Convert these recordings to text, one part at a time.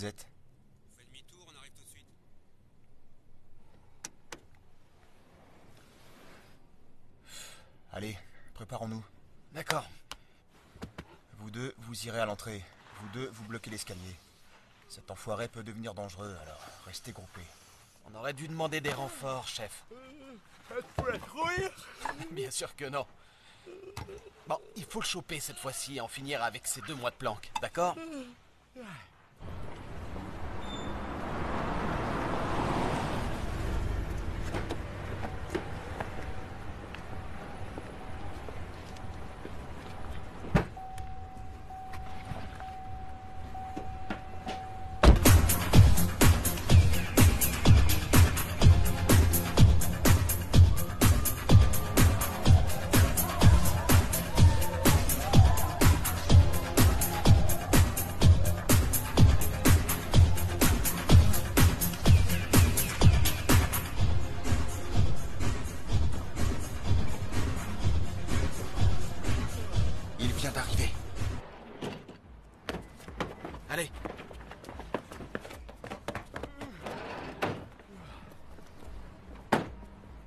vous êtes? On fait demi-tour, on arrive tout de suite. Allez, préparons-nous. D'accord. Vous deux, vous irez à l'entrée. Vous deux, vous bloquez l'escalier. Cet enfoiré peut devenir dangereux, alors restez groupés. On aurait dû demander des renforts, chef. Pour la trouille? Bien sûr que non. Bon, il faut le choper cette fois-ci et en finir avec ces 2 mois de planque, d'accord? Il vient d'arriver. Allez.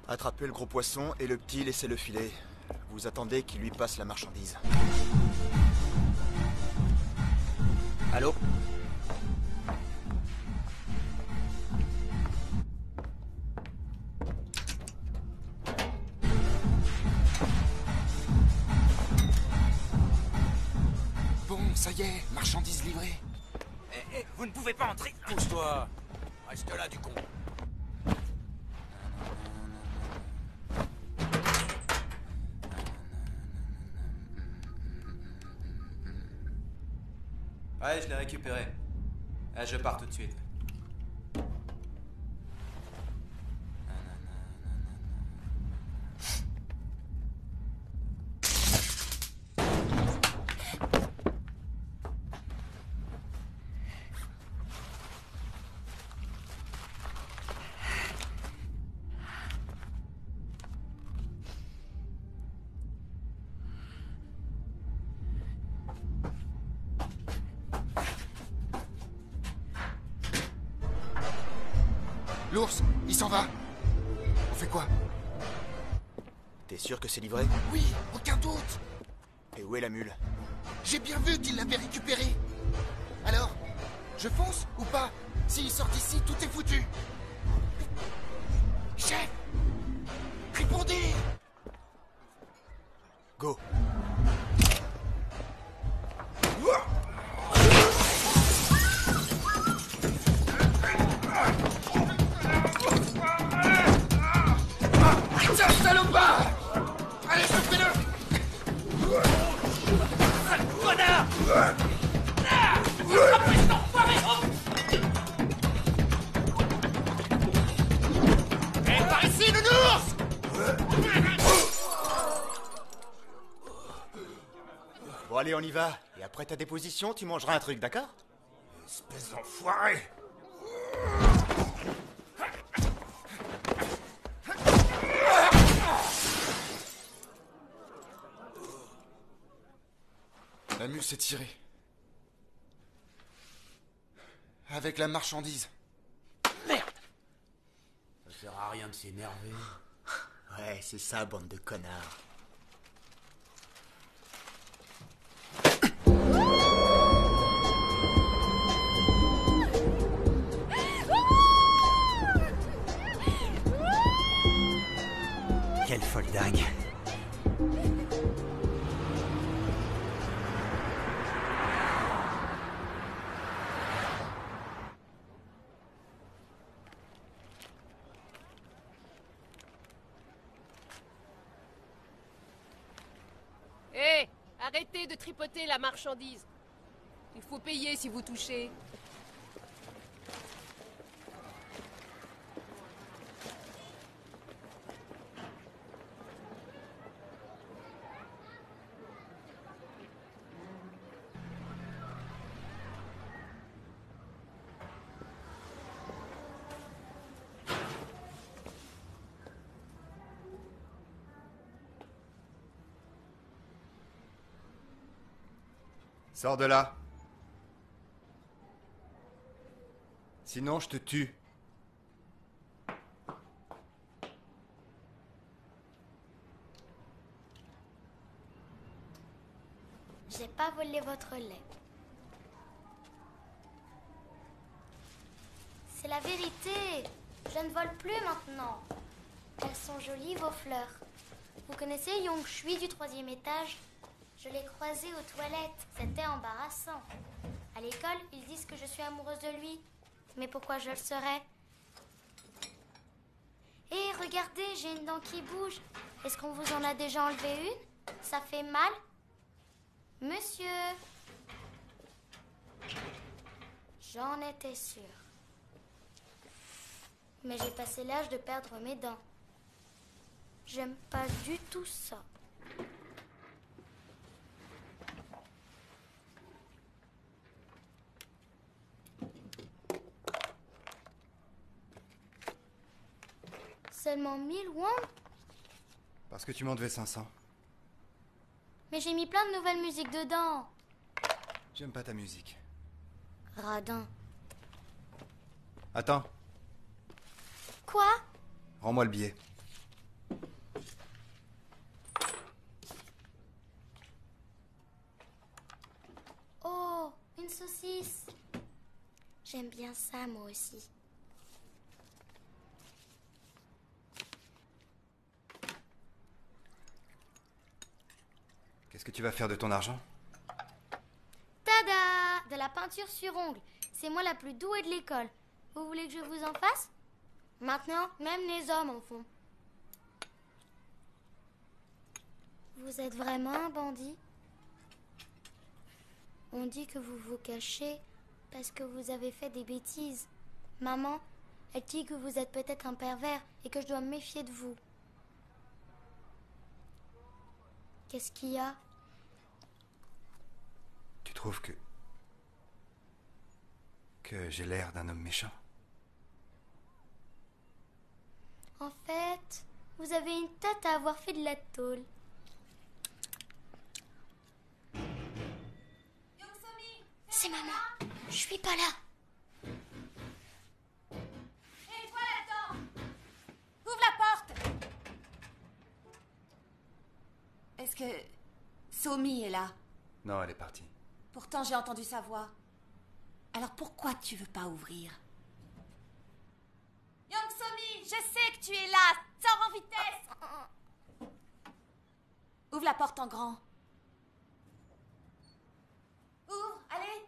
Attrapez le gros poisson et le petit, laissez-le filer. Vous attendez qu'il lui passe la marchandise. Allô? Bon, ça y est, marchandise livrée. Vous ne pouvez pas entrer. Pousse-toi. Reste là, du con. Ouais, je l'ai récupéré. Je pars tout de suite. L'ours, il s'en va. On fait quoi? T'es sûr que c'est livré? Oui, aucun doute. Et où est la mule? J'ai bien vu qu'il l'avait récupéré. Alors, je fonce ou pas? S'il sort d'ici, tout est foutu. Chef! Répondez! Go. Tiens, salopard! Allez, chopez-le! Sale connard! Attrapez cet enfoiré! Hé, par ici, nounours! Bon, allez, on y va. Et après ta déposition, tu mangeras un truc, d'accord? Espèce d'enfoiré! La mule s'est tirée. Avec la marchandise. Merde! Ça sert à rien de s'énerver. Ouais, c'est ça, bande de connards. Quelle folle dingue! Hé, arrêtez de tripoter la marchandise. Il faut payer si vous touchez. Sors de là. Sinon, je te tue. J'ai pas volé votre lait. C'est la vérité. Je ne vole plus maintenant. Elles sont jolies, vos fleurs. Vous connaissez Yong Shui du 3e étage? Je l'ai croisé aux toilettes. C'était embarrassant. À l'école, ils disent que je suis amoureuse de lui. Mais pourquoi je le serais? Hé, regardez, j'ai une dent qui bouge. Est-ce qu'on vous en a déjà enlevé une? Ça fait mal? Monsieur? J'en étais sûre. Mais j'ai passé l'âge de perdre mes dents. J'aime pas du tout ça. Seulement 1000 won? Parce que tu m'en devais 500. Mais j'ai mis plein de nouvelles musiques dedans. J'aime pas ta musique. Radin. Attends, Quoi? rends-moi le billet. Oh, une saucisse. J'aime bien ça, moi aussi. Qu'est-ce que tu vas faire de ton argent? Tada! De la peinture sur ongles. C'est moi la plus douée de l'école. Vous voulez que je vous en fasse? Maintenant, même les hommes en font. Vous êtes vraiment un bandit? On dit que vous vous cachez parce que vous avez fait des bêtises. Maman, elle dit que vous êtes peut-être un pervers et que je dois me méfier de vous. Qu'est-ce qu'il y a? Tu trouves que j'ai l'air d'un homme méchant? En fait, vous avez une tête à avoir fait de la tôle. C'est maman. Je suis pas là. Hé, toi là-dedans! Ouvre la porte! Est-ce que Somi est là? Non, elle est partie. Pourtant, j'ai entendu sa voix. Alors pourquoi tu veux pas ouvrir? Young Somi, je sais que tu es là! Sors en vitesse! Ouvre la porte en grand. Ouvre, allez!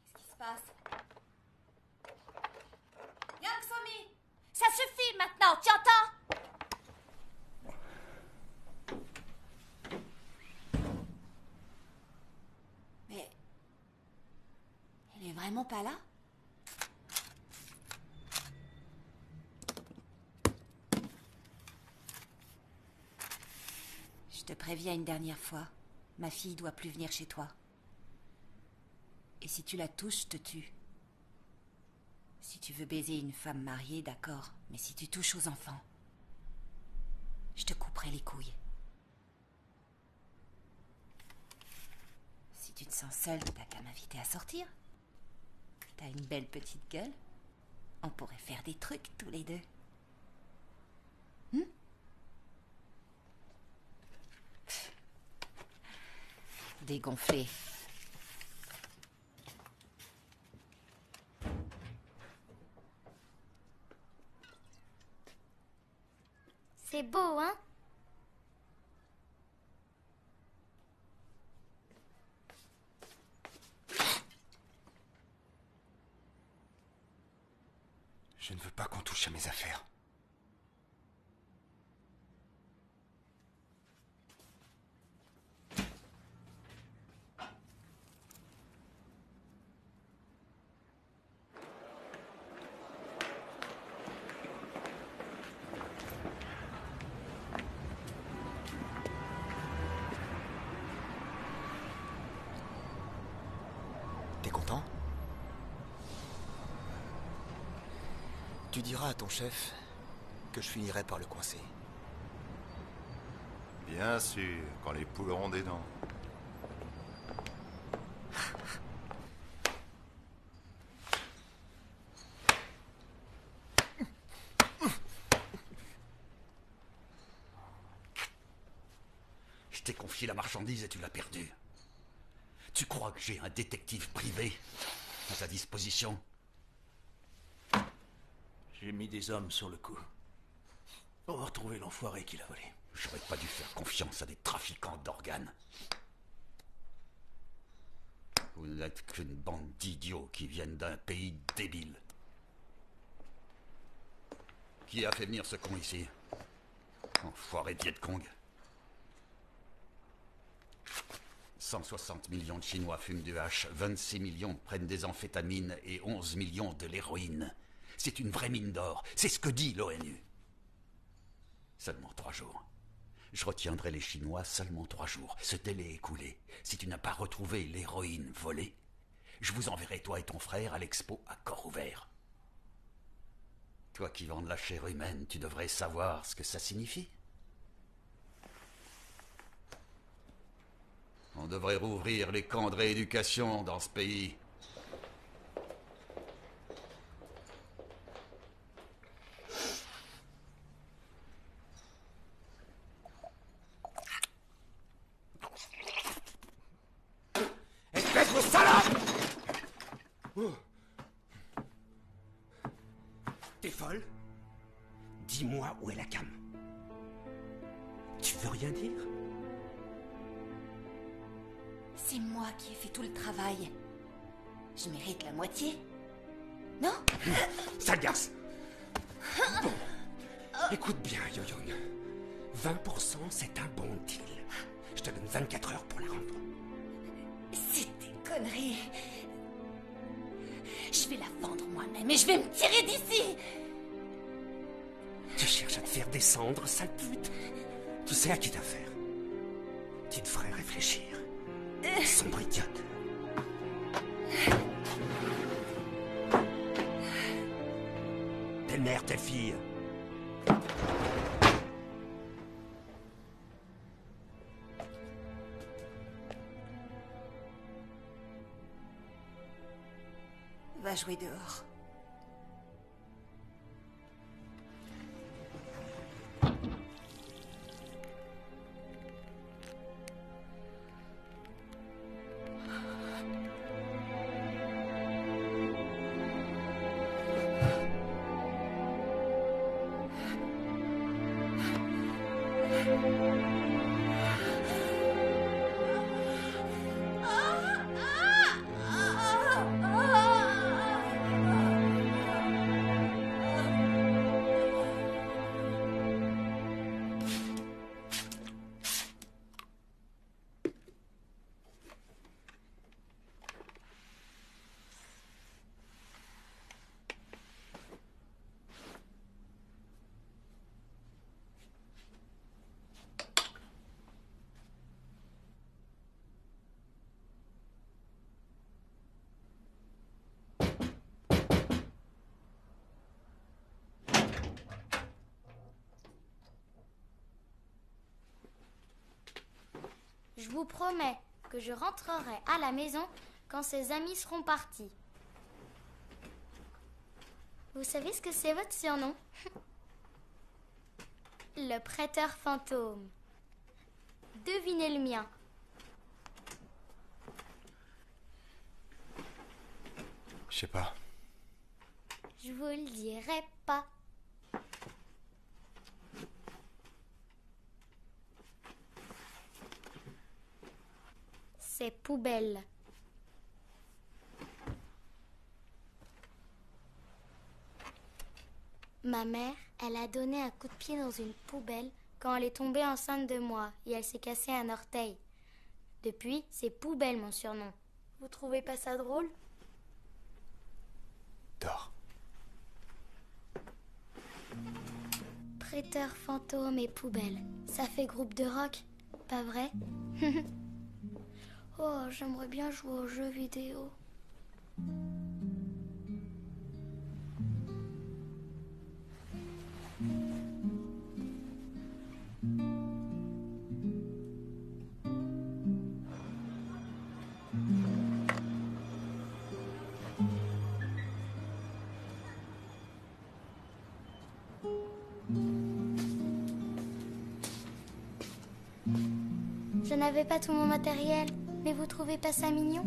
Qu'est-ce qui se passe? Young Somi! Ça suffit maintenant, tu entends? Mais... elle est vraiment pas là? Je te préviens une dernière fois. Ma fille doit plus venir chez toi. Et si tu la touches, je te tue. Si tu veux baiser une femme mariée, d'accord. Mais si tu touches aux enfants, je te couperai les couilles. Si tu te sens seule, t'as qu'à m'inviter à sortir. T'as une belle petite gueule. On pourrait faire des trucs tous les deux. Dégonflé. C'est beau, hein? Je ne veux pas qu'on touche à mes affaires. T'es content? Tu diras à ton chef que je finirai par le coincer. Bien sûr, quand les poules auront des dents. Je t'ai confié la marchandise et tu l'as perdue. Tu crois que j'ai un détective privé à ta disposition? J'ai mis des hommes sur le coup. On va retrouver l'enfoiré qui l'a volé. J'aurais pas dû faire confiance à des trafiquants d'organes. Vous n'êtes qu'une bande d'idiots qui viennent d'un pays débile. Qui a fait venir ce con ici? Enfoiré de Viet Cong. 160 millions de Chinois fument du hache, 26 millions prennent des amphétamines et 11 millions de l'héroïne. C'est une vraie mine d'or, c'est ce que dit l'ONU. Seulement 3 jours. Je retiendrai les Chinois seulement 3 jours. Ce délai écoulé, si tu n'as pas retrouvé l'héroïne volée, je vous enverrai toi et ton frère à l'expo à corps ouvert. Toi qui vends de la chair humaine, tu devrais savoir ce que ça signifie. On devrait rouvrir les camps de rééducation dans ce pays. Espèce de salope! T'es folle? Dis-moi où est la cam. Tu veux rien dire? C'est moi qui ai fait tout le travail. Je mérite la moitié. Non? Sale-garce! Bon, écoute bien, Yo-Young. 20% c'est un bon deal. Je te donne 24 heures pour la rendre. C'est des conneries. Je vais la vendre moi-même et je vais me tirer d'ici. Tu cherches à te faire descendre, sale pute. Tu sais à qui t'as affaire. Tu devrais réfléchir. Sombre idiote. Telle mère, telle fille. Va jouer dehors. Je vous promets que je rentrerai à la maison quand ses amis seront partis. Vous savez ce que c'est votre surnom? Le prêteur fantôme. Devinez le mien. Je sais pas. Je vous le dirai pas. C'est poubelle. Ma mère, elle a donné un coup de pied dans une poubelle quand elle est tombée enceinte de moi et elle s'est cassé un orteil. Depuis, c'est Poubelle mon surnom. Vous trouvez pas ça drôle? Dors. Prêteur fantôme et Poubelle, ça fait groupe de rock, pas vrai? Oh, j'aimerais bien jouer aux jeux vidéo. Je n'avais pas tout mon matériel, mais vous trouvez pas ça mignon?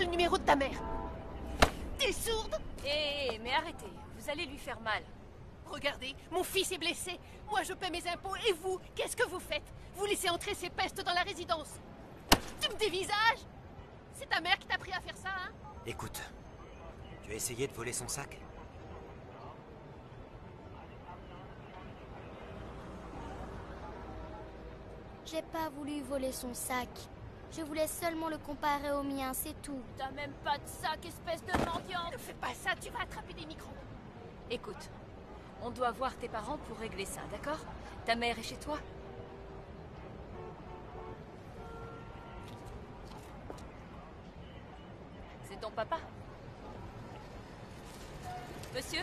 Le numéro de ta mère. T'es sourde? Hé, mais arrêtez, vous allez lui faire mal. Regardez, mon fils est blessé. Moi, je paie mes impôts. Et vous, qu'est-ce que vous faites? Vous laissez entrer ces pestes dans la résidence. Tu me dévisages? C'est ta mère qui t'a appris à faire ça, hein? Écoute, tu as essayé de voler son sac? J'ai pas voulu voler son sac. Je voulais seulement le comparer au mien, c'est tout. T'as même pas de sac, espèce de mendiante. Ne fais pas ça, tu vas attraper des microbes. Écoute, on doit voir tes parents pour régler ça, d'accord? Ta mère est chez toi? C'est ton papa? Monsieur?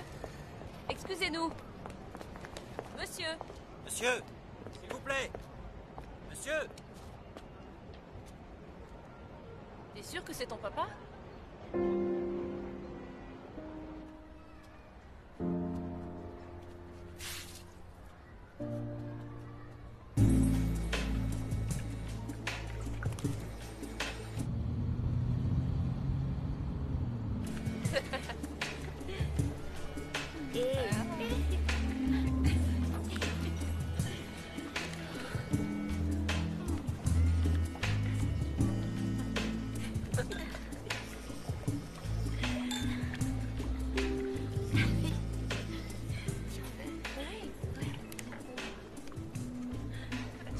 Excusez-nous. Monsieur? Monsieur, s'il vous plaît. Monsieur! T'es sûr que c'est ton papa?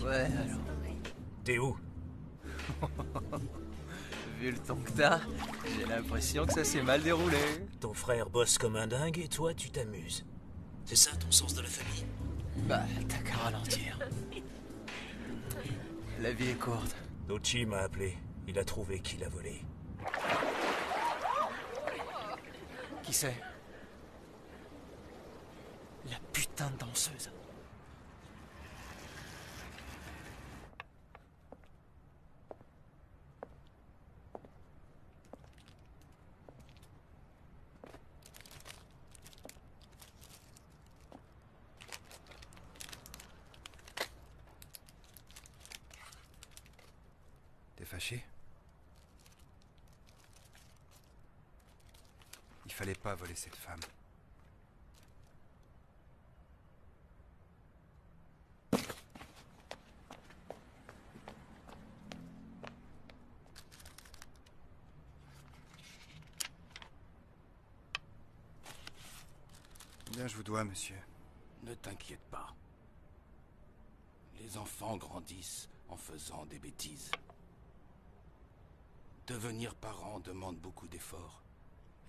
Ouais, alors. T'es où? Vu le temps que t'as, j'ai l'impression que ça s'est mal déroulé. Ton frère bosse comme un dingue et toi, tu t'amuses. C'est ça ton sens de la famille? Bah, t'as qu'à ralentir. La vie est courte. Dochi m'a appelé. Il a trouvé qui l'a volé. Qui c'est? La putain de danseuse. T'es fâché? Il fallait pas voler cette femme. Combien je vous dois, monsieur? Ne t'inquiète pas. Les enfants grandissent en faisant des bêtises. Devenir parent demande beaucoup d'efforts.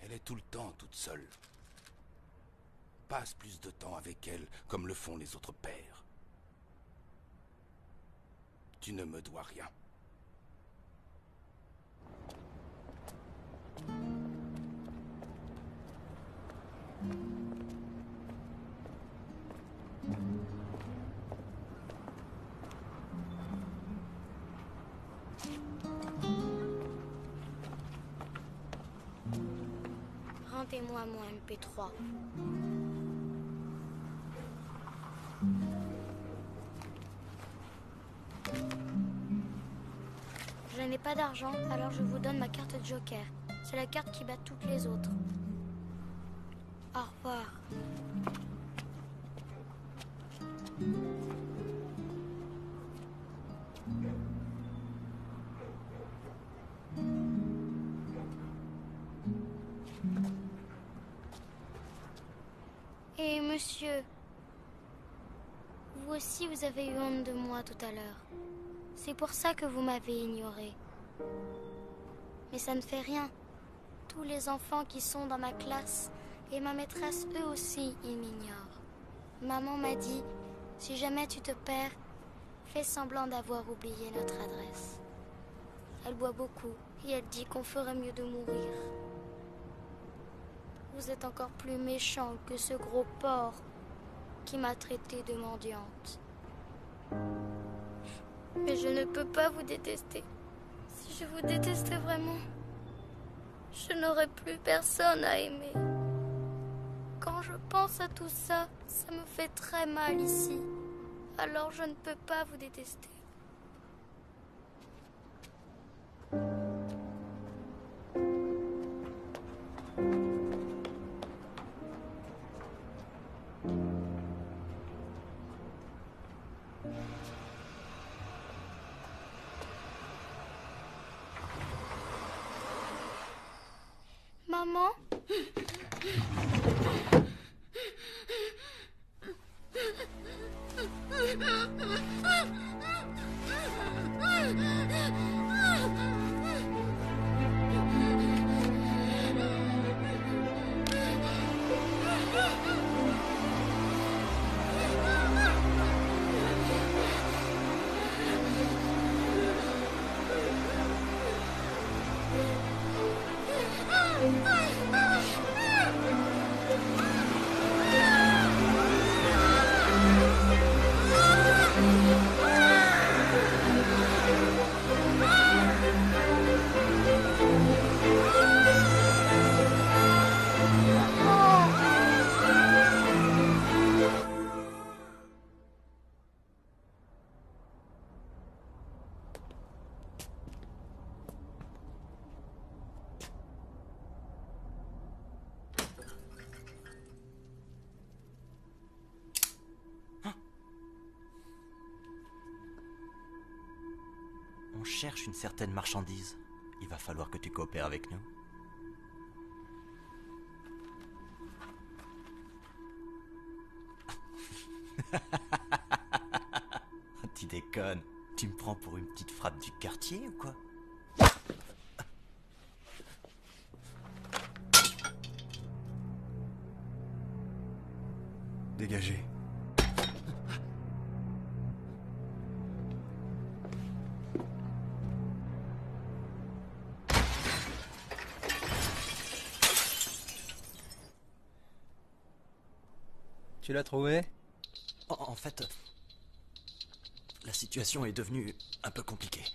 Elle est tout le temps toute seule. Passe plus de temps avec elle, comme le font les autres pères. Tu ne me dois rien. Prêtez-moi mon MP3. Je n'ai pas d'argent, alors je vous donne ma carte de joker. C'est la carte qui bat toutes les autres. Au revoir. Et monsieur, vous aussi vous avez eu honte de moi tout à l'heure. C'est pour ça que vous m'avez ignoré. Mais ça ne fait rien. Tous les enfants qui sont dans ma classe et ma maîtresse, eux aussi, ils m'ignorent. Maman m'a dit, si jamais tu te perds, fais semblant d'avoir oublié notre adresse. Elle boit beaucoup et elle dit qu'on ferait mieux de mourir. Vous êtes encore plus méchant que ce gros porc qui m'a traité de mendiante. Mais je ne peux pas vous détester. Si je vous détestais vraiment, je n'aurais plus personne à aimer. Quand je pense à tout ça, ça me fait très mal ici. Alors je ne peux pas vous détester. Maman? On cherche une certaine marchandise. Il va falloir que tu coopères avec nous. Tu déconnes. Tu me prends pour une petite frappe du quartier ou quoi? Dégagez. Tu l'as trouvé? En fait, la situation est devenue un peu compliquée.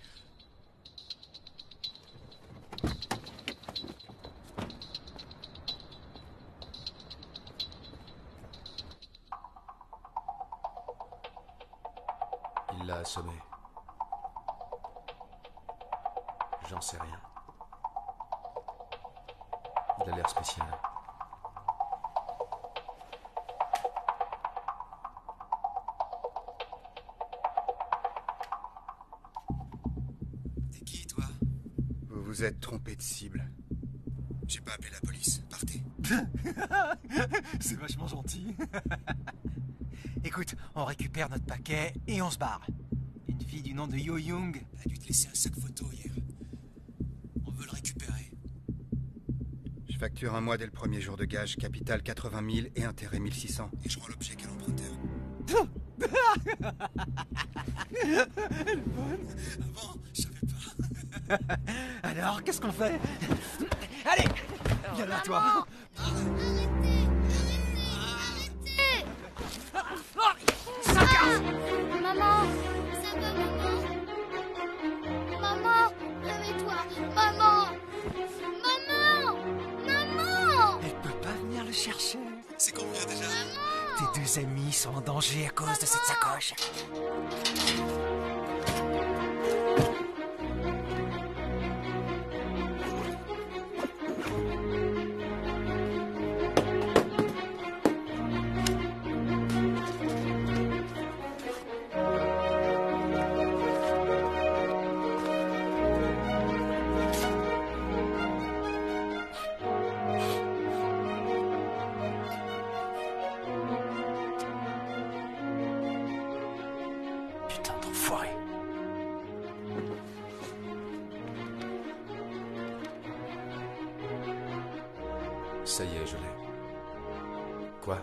Il l'a assommé. J'en sais rien. Il a l'air spécial. T'es qui, toi? Vous vous êtes trompé de cible. J'ai pas appelé la police. Partez. C'est vachement gentil. Écoute, on récupère notre paquet et on se barre. Une fille du nom de Yo Young a dû te laisser un sac photo hier. On veut le récupérer. Je facture un mois dès le premier jour de gage, capital 80 000 et intérêt 1600. Et je rends l'objet qu'à l'emprunteur. Elle est bonne. Avant, je savais pas. Alors, qu'est-ce qu'on fait? Allez, viens là, toi. Maman, ça va, maman? Maman, réveille-toi. Maman! Maman! Maman! Elle peut C'est combien déjà? Tes deux amis sont en danger à cause de cette sacoche. Putain d'enfoiré. Ça y est, je l'ai. Quoi?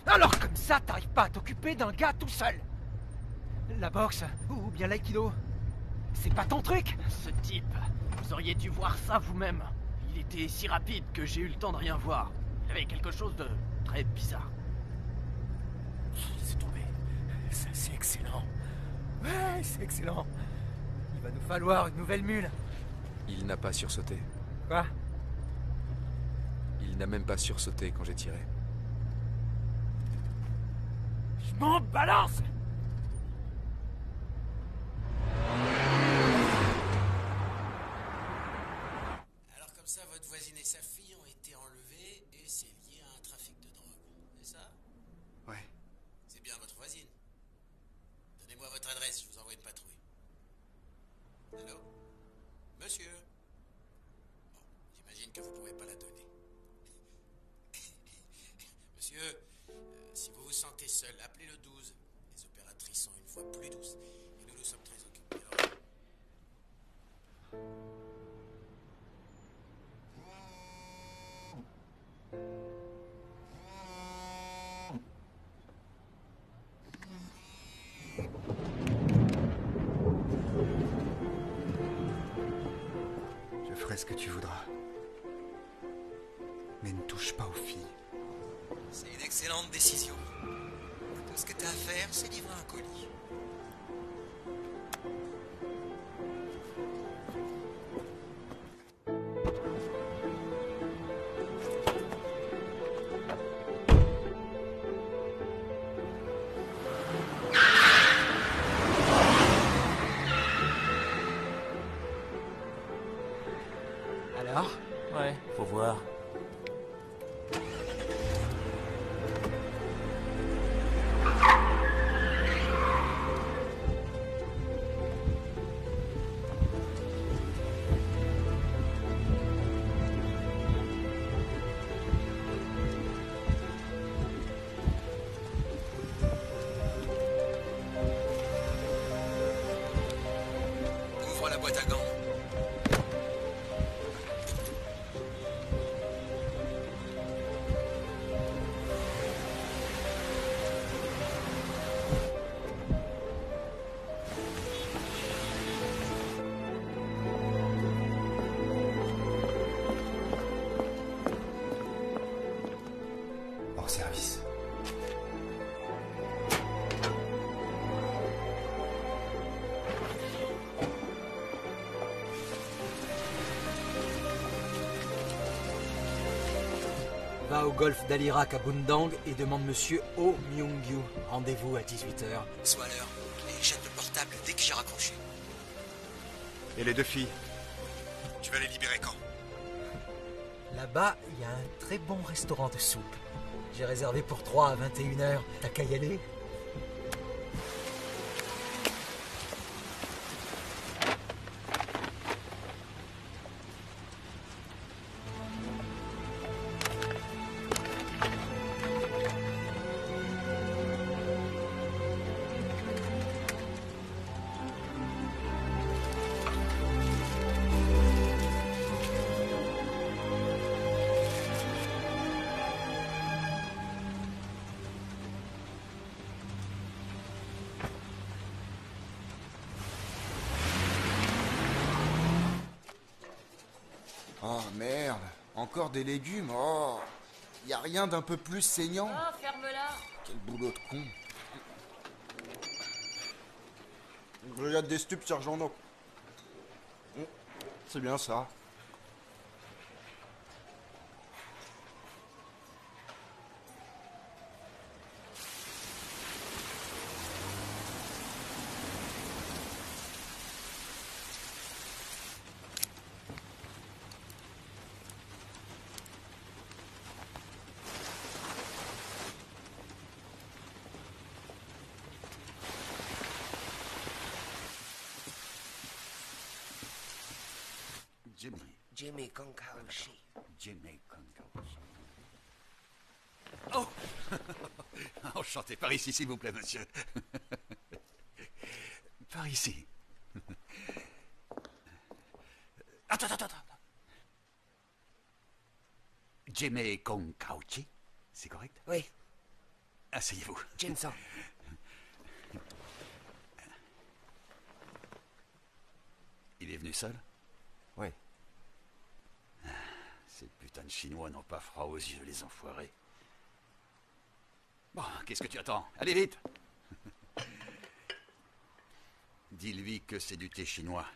Alors comme ça, t'arrives pas à t'occuper d'un gars tout seul? La boxe, ou bien l'aïkido, c'est pas ton truc? Ce type, vous auriez dû voir ça vous-même. Il était si rapide que j'ai eu le temps de rien voir. Il avait quelque chose de très bizarre. Laisse tomber. Ça, c'est excellent. Ouais, c'est excellent. Il va nous falloir une nouvelle mule. Il n'a pas sursauté. Quoi? Il n'a même pas sursauté quand j'ai tiré. Je m'en balance! Alors comme ça, votre voisine et sa fille ont été enlevées et c'est lié à un trafic de drogue. C'est ça? Ouais. C'est bien votre voisine. Donnez-moi votre adresse, je vous envoie une patrouille. Allô? Monsieur? Bon, j'imagine que vous pouvez pas la donner. Monsieur, si vous vous sentez seul, appelez le 12. Les opératrices sont une fois plus douces et nous sommes très occupés. Alors... Je ferai ce que tu voudras. Mais ne touche pas aux filles. C'est une excellente décision. Tout ce que t'as à faire, c'est livrer un colis. Alors? Ouais, faut voir. Ouvre la boîte à gants. Hors service. Va au golfe d'Alirak à Bundang et demande monsieur Oh Myung-gyu. Rendez-vous à 18h. Soit l'heure et jette le portable. portable dès que j'ai raccroché. Et les 2 filles? Tu vas les libérer quand? Là-bas, il y a un très bon restaurant de soupe. J'ai réservé pour 3 à 21h. T'as qu'à y aller? Oh merde, encore des légumes, oh. Y a rien d'un peu plus saignant? Oh, ferme-la. Quel boulot de con. Je jette des stupes sur journaux. C'est bien ça. Jimmy Konkauchi. Jimmy Konkauchi. Oh Enchanté. Par ici, s'il vous plaît, monsieur. Par ici. Attends. Jimmy Konkauchi, c'est correct? Oui. Asseyez-vous. Jensen. Il est venu seul? Oui. Ces putains de Chinois n'ont pas froid aux yeux, les enfoirés. Bon, qu'est-ce que tu attends? Allez vite! Dis-lui que c'est du thé chinois.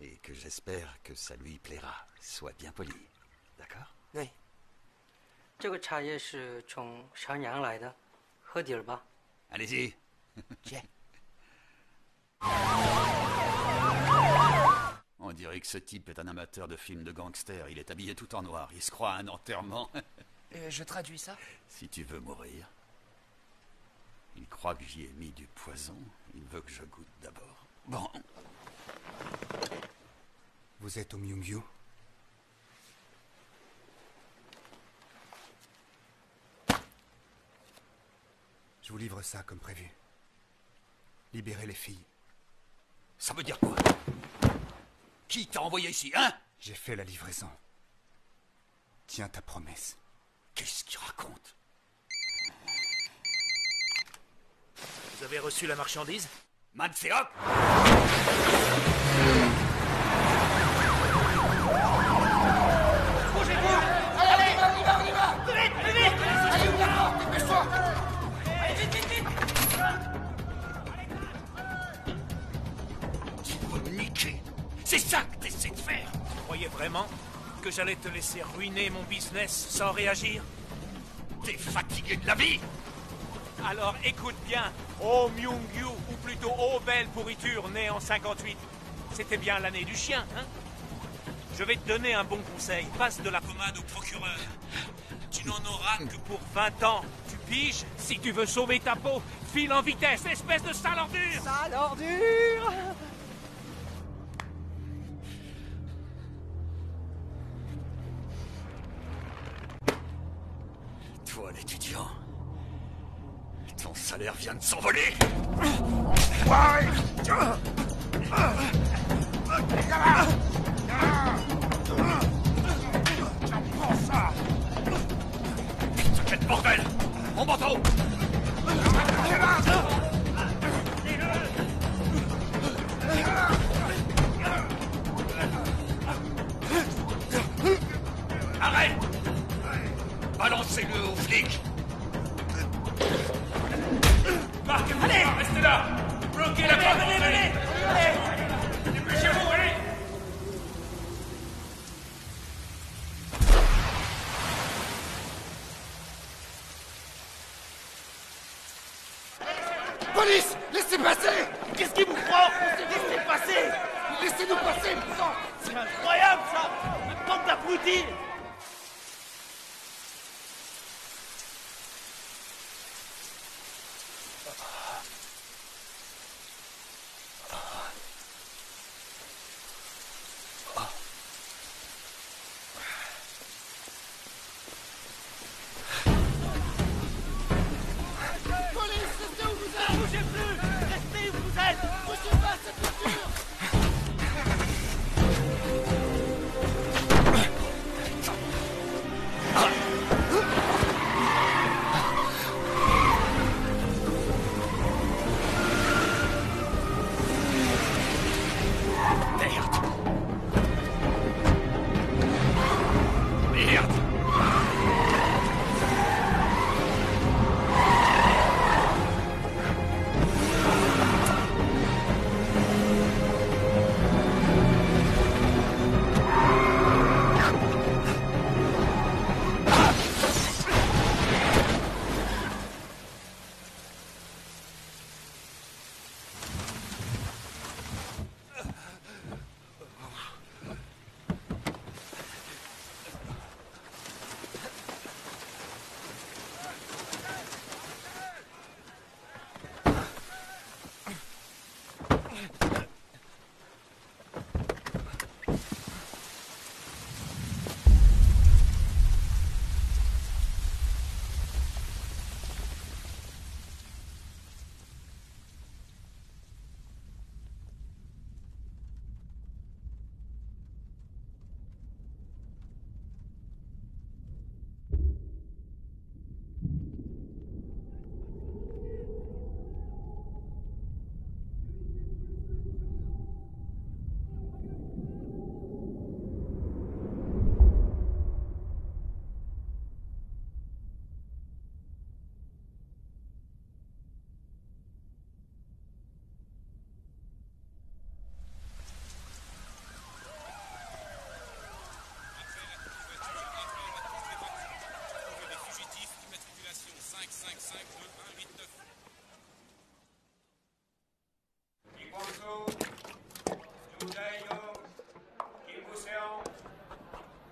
Et que j'espère que ça lui plaira. Sois bien poli. D'accord? Oui. 这个茶叶是从襄阳来的，喝点儿吧。 Allez-y. On dirait que ce type est un amateur de films de gangsters. Il est habillé tout en noir. Il se croit à un enterrement. Je traduis ça? Si tu veux mourir. Il croit que j'y ai mis du poison. Il veut que je goûte d'abord. Bon. Vous êtes au Myungyu? Je vous livre ça comme prévu. Libérez les filles. Ça veut dire quoi? Qui t'a envoyé ici, hein? J'ai fait la livraison. Tiens ta promesse. Qu'est-ce qu'il raconte? Vous avez reçu la marchandise? Manseok! Bougez-vous! Allez, on y va! Plus vite! Allez, ouvre la porte, dépêche-toi! Allez, vite! Tu veux me niquer? C'est ça que t'essaies de faire? Tu croyais vraiment que j'allais te laisser ruiner mon business sans réagir? T'es fatigué de la vie? Alors écoute bien, Oh Myungyu, ou plutôt Oh belle pourriture, née en 58. C'était bien l'année du chien, hein? Je vais te donner un bon conseil. Passe de la pommade au procureur. Tu n'en auras que pour 20 ans. Tu piges? Si tu veux sauver ta peau, file en vitesse, espèce de sale ordure! Sale ordure! Toi, l'étudiant, ton salaire vient de s'envoler. Prends ça! Putain, quel bordel! Mon manteau! Arrête! Balancez-le aux flics! Marc, allez, restez là! Bloquez la porte! Venez! Qu'est-ce qui vous prend? Laissez passer! Laissez-nous passer, putain! C'est incroyable, ça! Une bande d'abrutis!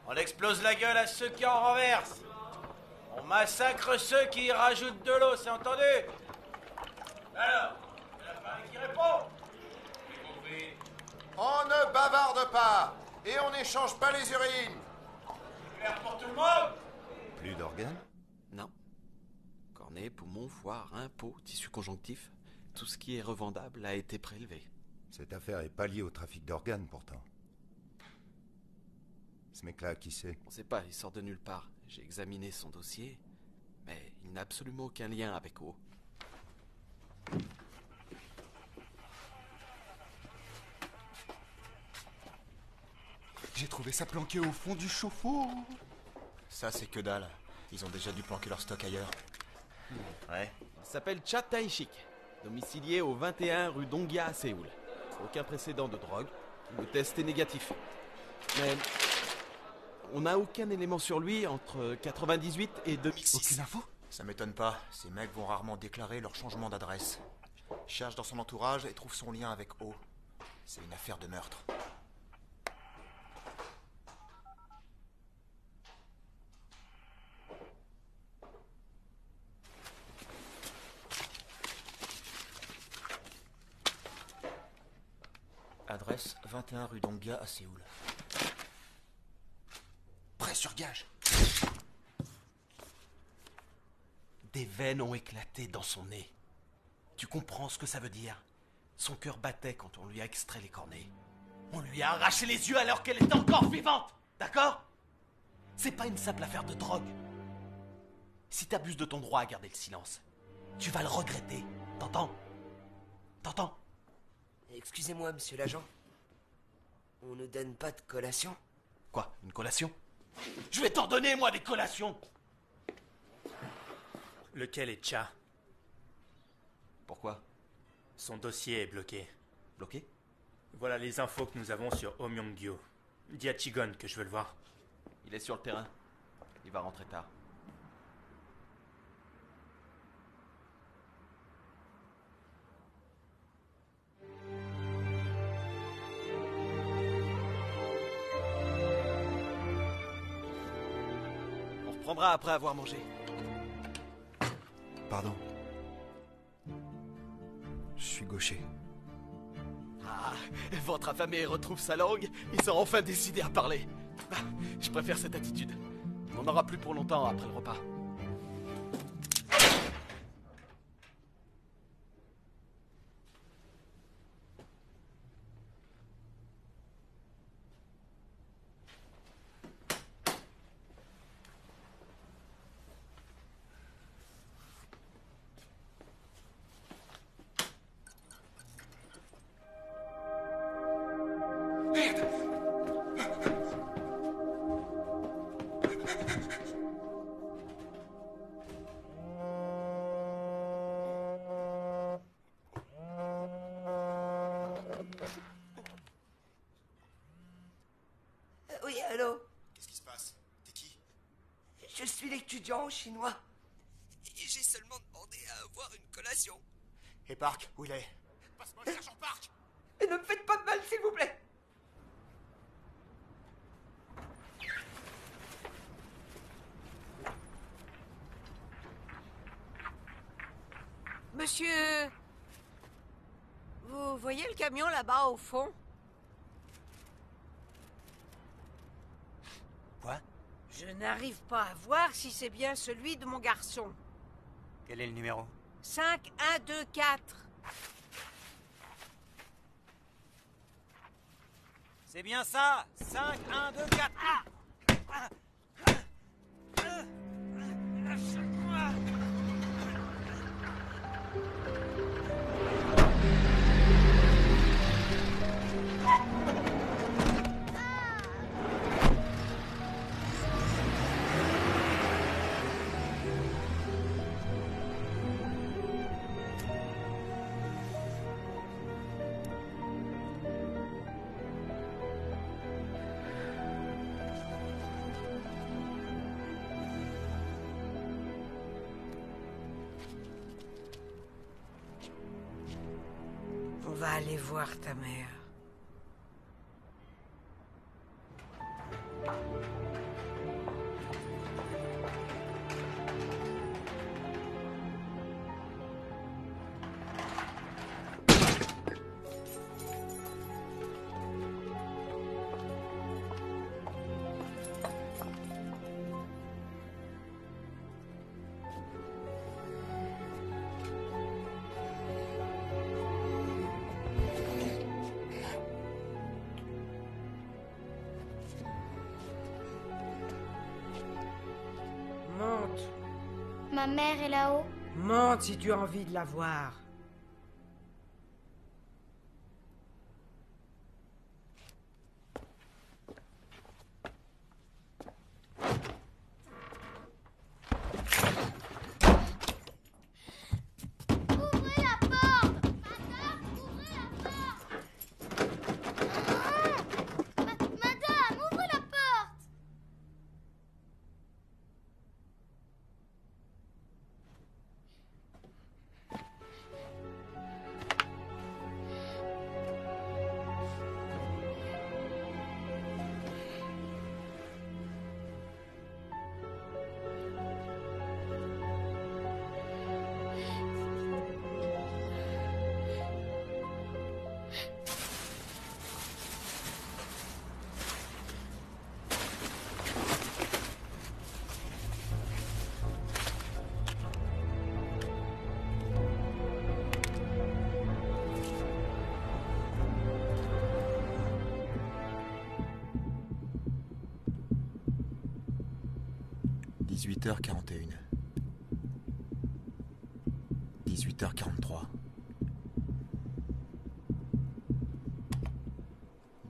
On explose la gueule à ceux qui en renversent. On massacre ceux qui y rajoutent de l'eau, c'est entendu? Alors, il y en a pas un qui répond? J'ai compris. On ne bavarde pas et on n'échange pas les urines. C'est clair pour tout le monde? Plus d'organes? Non. Cornée, poumon, foie, rein, peau, tissu conjonctif, tout ce qui est revendable a été prélevé. Cette affaire est pas liée au trafic d'organes, pourtant. Ce mec-là, qui c'est? On sait pas, il sort de nulle part. J'ai examiné son dossier, mais il n'a absolument aucun lien avec O. J'ai trouvé ça planqué au fond du chauffe-eau. Ça, c'est que dalle. Ils ont déjà dû planquer leur stock ailleurs. Ouais. Il s'appelle Cha Tae-shik, domicilié au 21 rue Dongya à Séoul. Aucun précédent de drogue. Le test est négatif. Mais on n'a aucun élément sur lui entre 98 et 2006. Aucune info? Ça m'étonne pas. Ces mecs vont rarement déclarer leur changement d'adresse. Cherche dans son entourage et trouve son lien avec O. C'est une affaire de meurtre. Adresse 21 rue Dongya à Séoul. Prêt sur gage. Des veines ont éclaté dans son nez. Tu comprends ce que ça veut dire? Son cœur battait quand on lui a extrait les cornets. On lui a arraché les yeux alors qu'elle était encore vivante. D'accord? C'est pas une simple affaire de drogue. Si t'abuses de ton droit à garder le silence, tu vas le regretter. T'entends? T'entends? Excusez-moi, monsieur l'agent. On ne donne pas de collation? Quoi? Une collation? Je vais t'en donner, moi, des collations! Lequel est Cha? Pourquoi? Son dossier est bloqué. Bloqué? Voilà les infos que nous avons sur Oh Myung-gyu. Dis à Chigon que je veux le voir. Il est sur le terrain. Il va rentrer tard. prendra après avoir mangé. Pardon. Je suis gaucher. Ah, votre affamé retrouve sa langue, il s'est enfin décidé à parler. Ah, je préfère cette attitude. On n'en aura plus pour longtemps après le repas. Oui, allô? Qu'est-ce qui se passe? T'es qui? Je suis l'étudiant chinois. Et j'ai seulement demandé à avoir une collation. Et Park, où il est? Passe-moi le sergent Park! Et ne me faites pas de mal, s'il vous plaît. Monsieur... Vous voyez le camion là-bas au fond? Quoi? Je n'arrive pas à voir si c'est bien celui de mon garçon. Quel est le numéro? 5, 1, 2, 4. C'est bien ça! 5, 1, 2, 4! On va aller voir ta mère. Monte. Ma mère est là-haut. Monte si tu as envie de la voir. Ouvrez la porte! Madame, ouvrez la porte! Madame, ouvrez la porte! « 18h41. 18h43.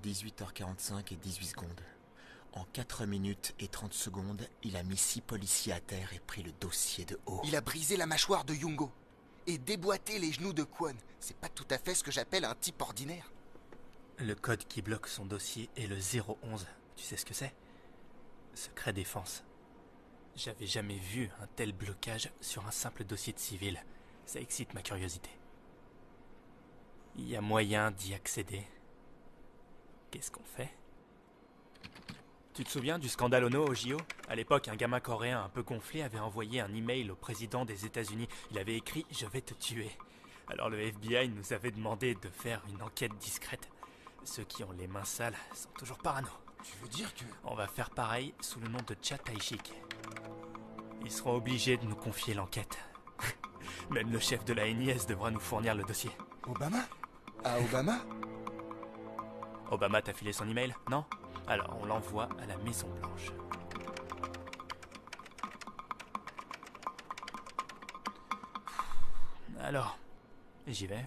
18h45 et 18 secondes. En 4 minutes et 30 secondes, il a mis 6 policiers à terre et pris le dossier de haut. Il a brisé la mâchoire de Yungo et déboîté les genoux de Kwon. C'est pas tout à fait ce que j'appelle un type ordinaire. Le code qui bloque son dossier est le 011. Tu sais ce que c'est? Secret défense. J'avais jamais vu un tel blocage sur un simple dossier de civil. Ça excite ma curiosité. Il y a moyen d'y accéder. Qu'est-ce qu'on fait? Tu te souviens du scandale Ono au JO? À l'époque, un gamin coréen un peu gonflé avait envoyé un email au président des États-Unis. Il avait écrit « Je vais te tuer ». Alors le FBI nous avait demandé de faire une enquête discrète. Ceux qui ont les mains sales sont toujours parano. Tu veux dire que... On va faire pareil sous le nom de Cha Taishik. Ils seront obligés de nous confier l'enquête. Même le chef de la NIS devra nous fournir le dossier. Obama? À Obama? Obama t'a filé son email, non? Alors on l'envoie à la Maison Blanche. Alors, j'y vais?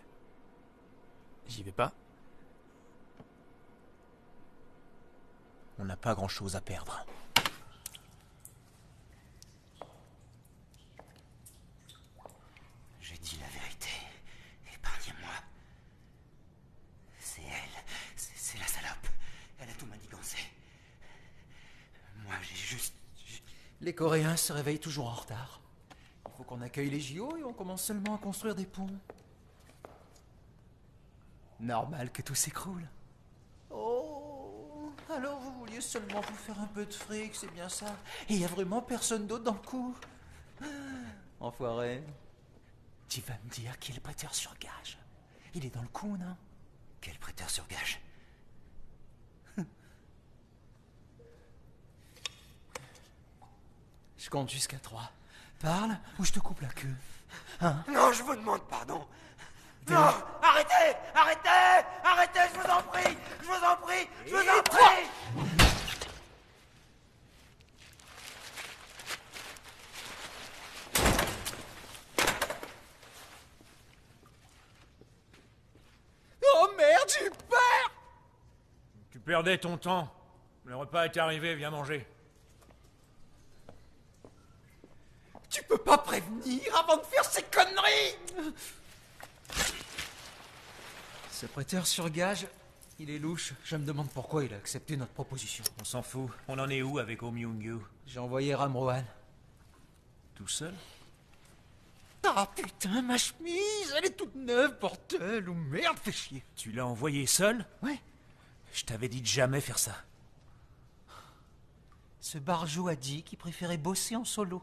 J'y vais pas? On n'a pas grand-chose à perdre. J'ai dit la vérité. Épargnez-moi. C'est elle. C'est la salope. Elle a tout manigancé. Moi, j'ai juste... Les Coréens se réveillent toujours en retard. Il faut qu'on accueille les JO et on commence seulement à construire des ponts. Normal que tout s'écroule. Oh, alors vous vouliez seulement vous faire un peu de fric, c'est bien ça. Et il n'y a vraiment personne d'autre dans le coup. Enfoiré. Tu vas me dire qui est le prêteur sur gage. Il est dans le coup, non? Quel prêteur sur gage? Je compte jusqu'à 3. Parle ou je te coupe la queue. Hein? Non, je vous demande pardon. Non, arrêtez! Arrêtez! Arrêtez, je vous en prie! Je vous en prie! Je vous en prie! Oh merde, j'ai eu peur! Tu perdais ton temps. Le repas est arrivé, viens manger. Tu peux pas prévenir avant de faire ces conneries! Ce prêteur sur gage, il est louche. Je me demande pourquoi il a accepté notre proposition. On s'en fout. On en est où avec Oh Myung-yu? J'ai envoyé Ramrohan. Tout seul? Ah putain, ma chemise, elle est toute neuve, bordel, ou merde, fais chier. Tu l'as envoyé seul? Ouais. Je t'avais dit de jamais faire ça. Ce barjot a dit qu'il préférait bosser en solo.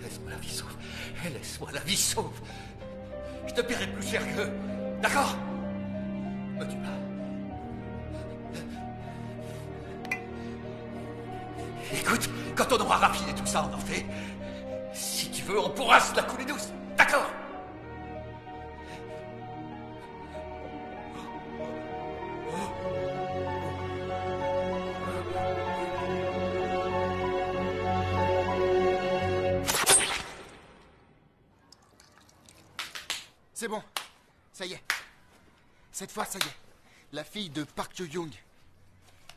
Laisse-moi la vie sauve. Laisse-moi la vie sauve. Je te paierai plus cher qu'eux. D'accord? Me tue pas. Écoute, quand on aura raffiné tout ça, on en fait. Si tu veux, on pourra se la couler douce. D'accord? C'est bon, ça y est. Cette fois, ça y est. La fille de Park Yo-young.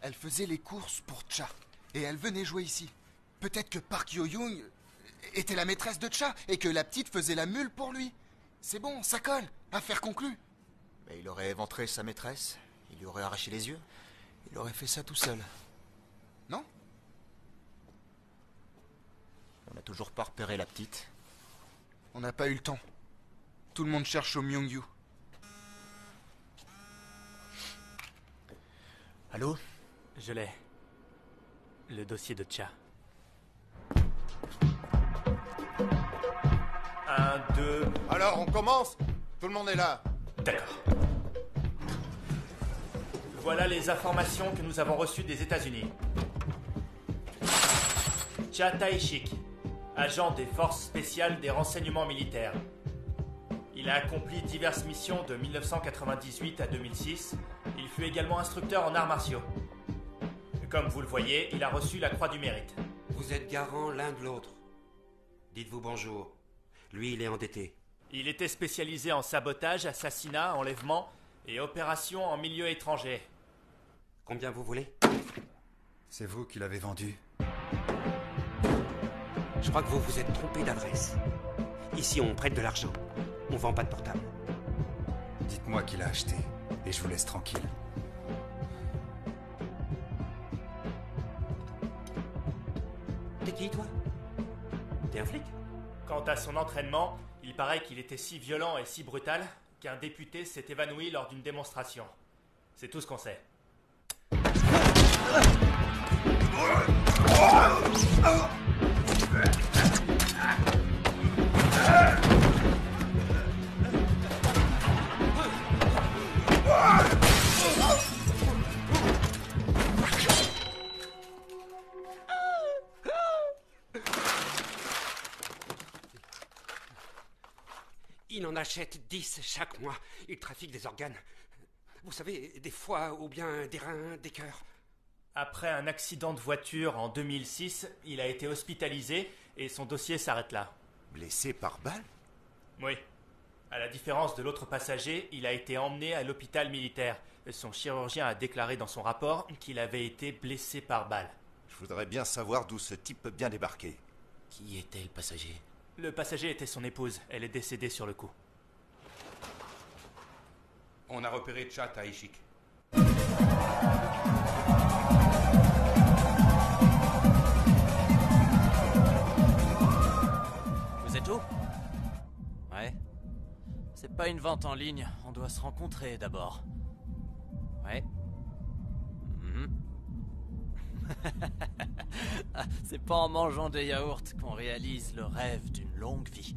Elle faisait les courses pour Cha. Et elle venait jouer ici. Peut-être que Park Yo-young était la maîtresse de Cha et que la petite faisait la mule pour lui. C'est bon, ça colle. Affaire conclue. Mais il aurait éventré sa maîtresse. Il lui aurait arraché les yeux. Il aurait fait ça tout seul. Non? On n'a toujours pas repéré la petite. On n'a pas eu le temps. Tout le monde cherche au Myung-yu. Allô? Je l'ai. Le dossier de Cha. 1, 2... Alors, on commence? Tout le monde est là. D'accord. Voilà les informations que nous avons reçues des États-Unis. Cha Taishik, agent des forces spéciales des renseignements militaires. Il a accompli diverses missions de 1998 à 2006. Il fut également instructeur en arts martiaux. Comme vous le voyez, il a reçu la Croix du Mérite. Vous êtes garants l'un de l'autre. Dites-vous bonjour. Lui, il est endetté. Il était spécialisé en sabotage, assassinat, enlèvement et opérations en milieu étranger. Combien vous voulez? C'est vous qui l'avez vendu. Je crois que vous vous êtes trompé d'adresse. Ici, on prête de l'argent. On vend pas de portable. Dites-moi qui l'a acheté, et je vous laisse tranquille. T'es qui, toi? T'es un flic? Quant à son entraînement, il paraît qu'il était si violent et si brutal qu'un député s'est évanoui lors d'une démonstration. C'est tout ce qu'on sait. Il en achète 10 chaque mois. Il trafique des organes. Vous savez, des foies ou bien des reins, des cœurs. Après un accident de voiture en 2006, il a été hospitalisé et son dossier s'arrête là. Blessé par balle? Oui. À la différence de l'autre passager, il a été emmené à l'hôpital militaire. Son chirurgien a déclaré dans son rapport qu'il avait été blessé par balle. Je voudrais bien savoir d'où ce type peut bien débarquer. Qui était le passager? Le passager était son épouse. Elle est décédée sur le coup. On a repéré Chat à Ishik. Vous êtes où? Ouais. C'est pas une vente en ligne, on doit se rencontrer d'abord. Ouais. C'est pas en mangeant des yaourts qu'on réalise le rêve d'une longue vie.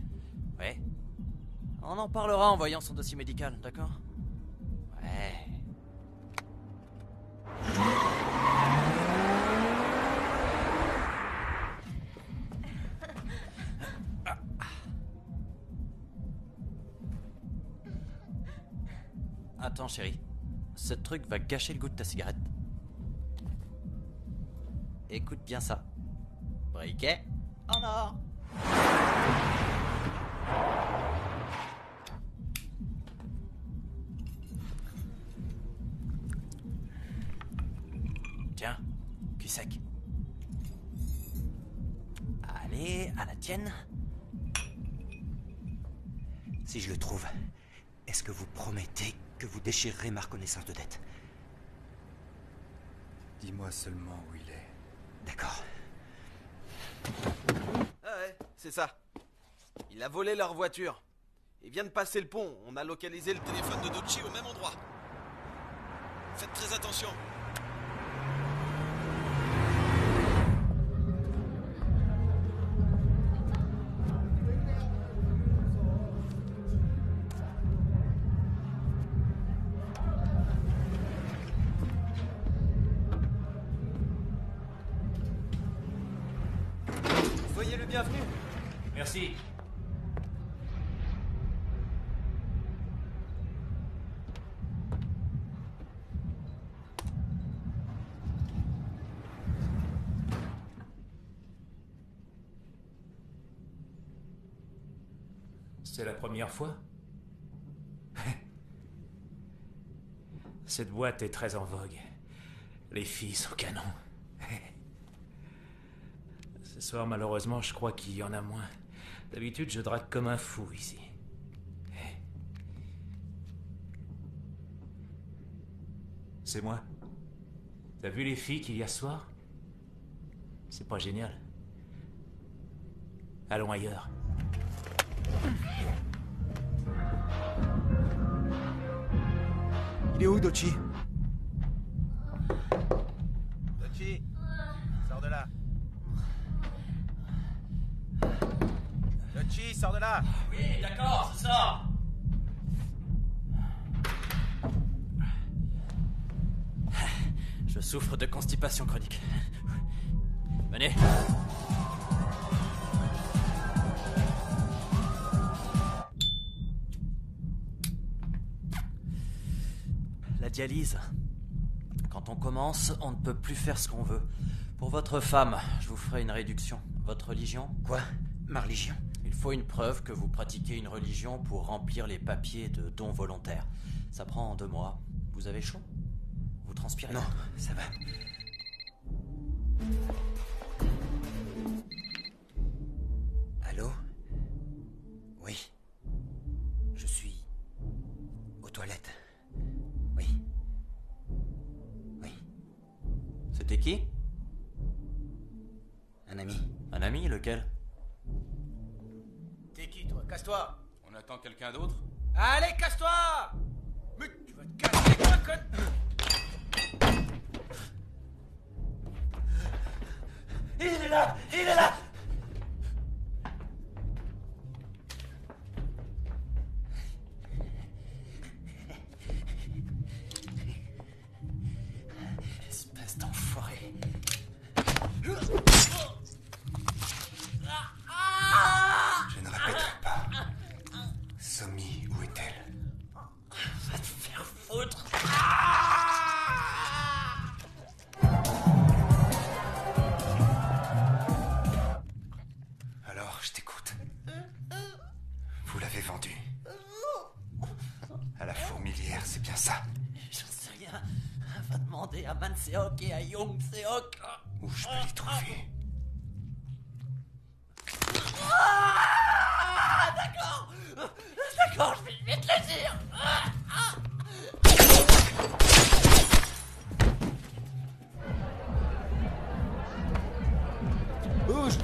Ouais. On en parlera en voyant son dossier médical, d'accord? Ouais. Attends, chérie. Ce truc va gâcher le goût de ta cigarette. Écoute bien ça. Briquet en or. Tiens, cul sec. Allez, à la tienne. Si je le trouve, est-ce que vous promettez que vous déchirerez ma reconnaissance de dette? Dis-moi seulement où il est. D'accord. Ah ouais, c'est ça. Il a volé leur voiture. Il vient de passer le pont. On a localisé le téléphone de Ducci au même endroit. Faites très attention. Soyez le bienvenu. Merci. C'est la première fois? Cette boîte est très en vogue. Les filles sont canons. Ce soir, malheureusement, je crois qu'il y en a moins. D'habitude, je drague comme un fou ici. C'est moi. T'as vu les filles qu'il y a ce soir? C'est pas génial. Allons ailleurs. Il est où, Dochi? Dochi, sors de là. Dochi, sors de là. Oui, d'accord, sors. Je souffre de constipation chronique. Venez. La dialyse. Quand on commence, on ne peut plus faire ce qu'on veut. Pour votre femme, je vous ferai une réduction. Votre religion? Quoi? Ma religion? Il faut une preuve que vous pratiquez une religion pour remplir les papiers de dons volontaires. Ça prend 2 mois. Vous avez chaud? Vous transpirez? Non, ça va. Allô? Oui. Je suis aux toilettes. Oui. Oui. C'était qui? Un ami. Un ami, lequel? T'es qui, toi? Casse-toi. On attend quelqu'un d'autre? Allez, casse-toi! Mais tu vas te casser, quoi, conne? Il est là! Il est là! Espèce d'enfoiré. Je ne répéterai pas. Somi, où est-elle? Va te faire foutre! Alors, je t'écoute. Vous l'avez vendue. À la fourmilière, c'est bien ça? J'en sais rien. Va demander à Man Seok et à Young Seok. Où je peux les trouver? D'accord! D'accord, je vais vite le dire! Bouge!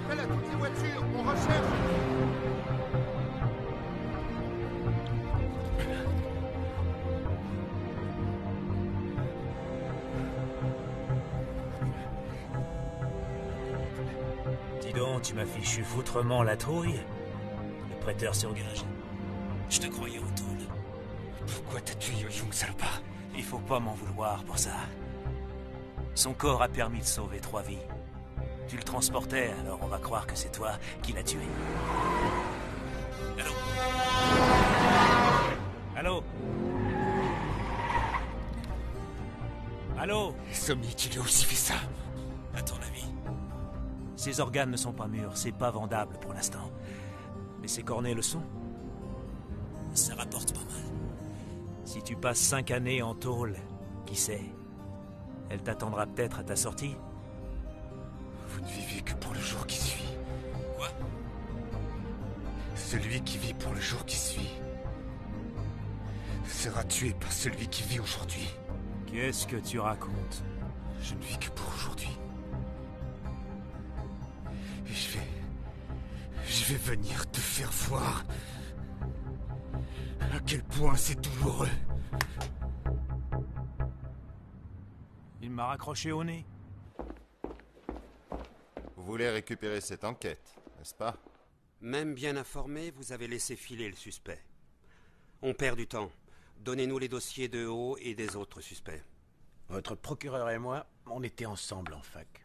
Appelle à toutes les voitures, on recherche. Dis donc, tu m'as fichu foutrement la trouille. Le prêteur sur gage. Je te croyais au tôle. Pourquoi t'as tué Yo-Young, salopard? Il faut pas m'en vouloir pour ça. Son corps a permis de sauver 3 vies. Tu le transportais, alors on va croire que c'est toi qui l'as tué. Allô? Allô? Allô? Somni, tu lui as aussi fait ça? À ton avis? Ses organes ne sont pas mûrs, c'est pas vendable pour l'instant. Mais ses cornets le sont. Ça rapporte pas mal. Si tu passes 5 années en tôle, qui sait? Elle t'attendra peut-être à ta sortie. Vous ne vivez que pour le jour qui suit. Quoi? Celui qui vit pour le jour qui suit sera tué par celui qui vit aujourd'hui. Qu'est-ce que tu racontes? Je ne vis que pour aujourd'hui. Et je vais venir te faire voir à quel point c'est douloureux. Il m'a raccroché au nez. Vous voulez récupérer cette enquête, n'est-ce pas? Même bien informé, vous avez laissé filer le suspect. On perd du temps. Donnez-nous les dossiers de Ho et des autres suspects. Votre procureur et moi, on était ensemble en fac.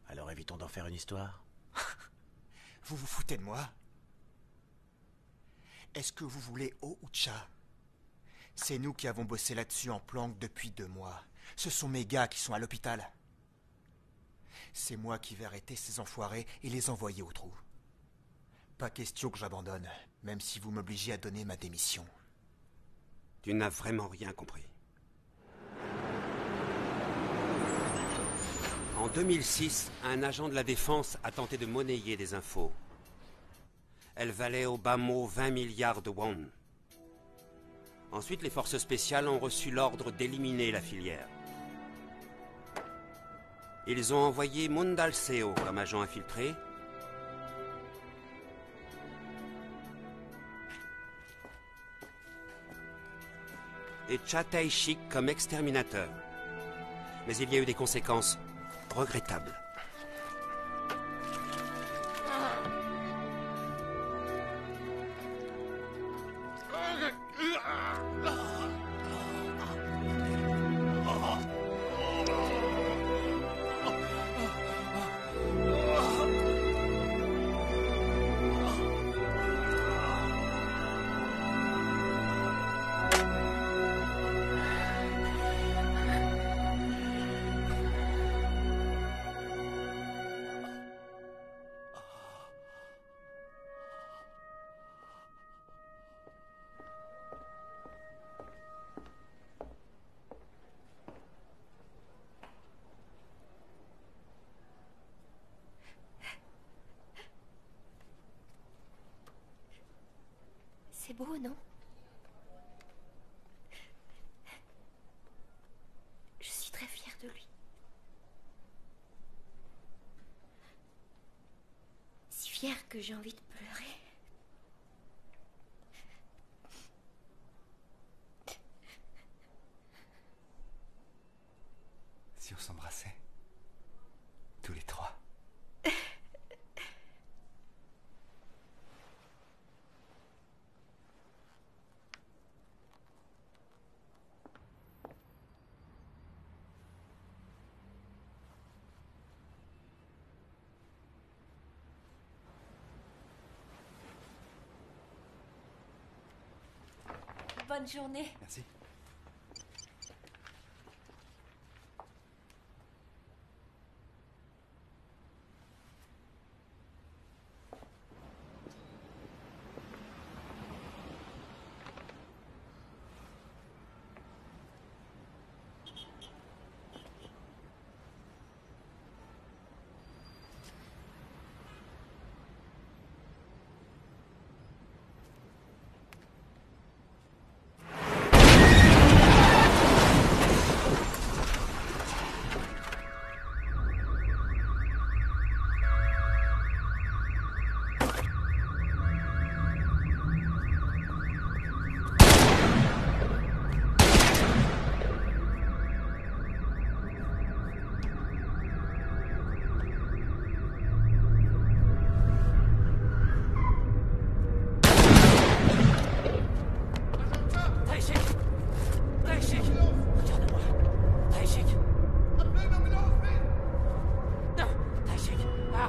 Alors évitons d'en faire une histoire. Vous vous foutez de moi? Est-ce que vous voulez Ho ou Cha? C'est nous qui avons bossé là-dessus en planque depuis 2 mois. Ce sont mes gars qui sont à l'hôpital. C'est moi qui vais arrêter ces enfoirés et les envoyer au trou. Pas question que j'abandonne, même si vous m'obligez à donner ma démission. Tu n'as vraiment rien compris. En 2006, un agent de la défense a tenté de monnayer des infos. Elles valaient au bas mot 20 milliards de won. Ensuite, les forces spéciales ont reçu l'ordre d'éliminer la filière. Ils ont envoyé Mundal Seo comme agent infiltré. Et Cha Tae-shik comme exterminateur. Mais il y a eu des conséquences regrettables. C'est beau, non? Je suis très fière de lui. Si fière que j'ai envie de pleurer. Si on s'embrassait, tous les 3. Bonne journée. Merci.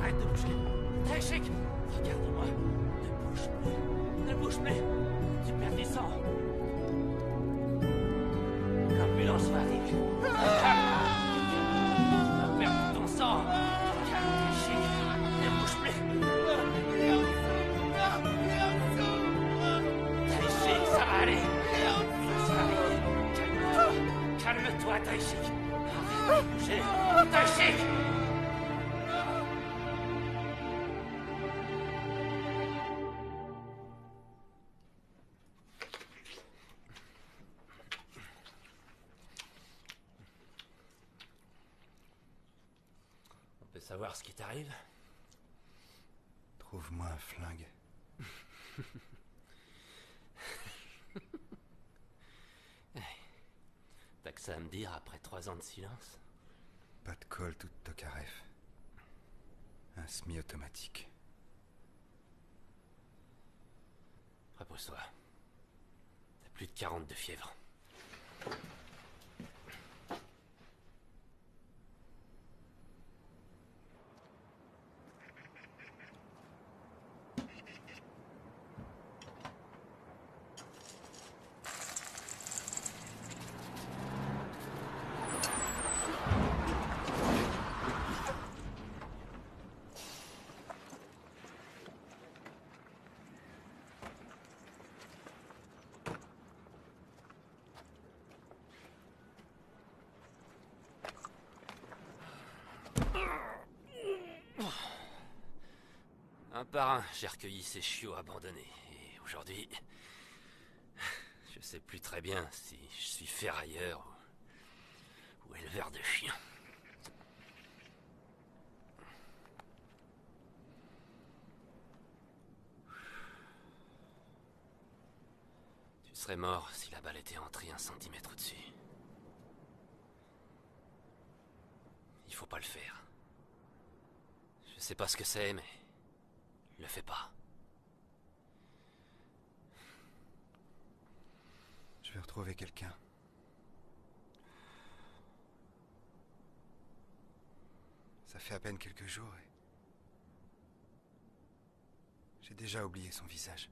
Arrête de bouger. Taishik, regarde-moi. Ne bouge plus. Ne bouge plus. Tu perds du sang. L'ambulance va arriver. Tu vas perdre ton sang. Calme, Taishik. Ne bouge plus. Taishik, ça va aller. Ça va aller. Calme-toi, Taishik. Arrête de bouger. Taishik. Savoir ce qui t'arrive? Trouve-moi un flingue. T'as que ça à me dire après 3 ans de silence? Pas de colle, toute Tokarev. Un semi-automatique. Repose-toi. T'as plus de 40 de fièvre. Un par un, j'ai recueilli ces chiots abandonnés. Et aujourd'hui, je sais plus très bien si je suis ferrailleur ou éleveur de chiens. Tu serais mort si la balle était entrée 1 centimètre au-dessus. Il faut pas le faire. Je sais pas ce que c'est, mais... le fais pas. Je vais retrouver quelqu'un. Ça fait à peine quelques jours et... j'ai déjà oublié son visage.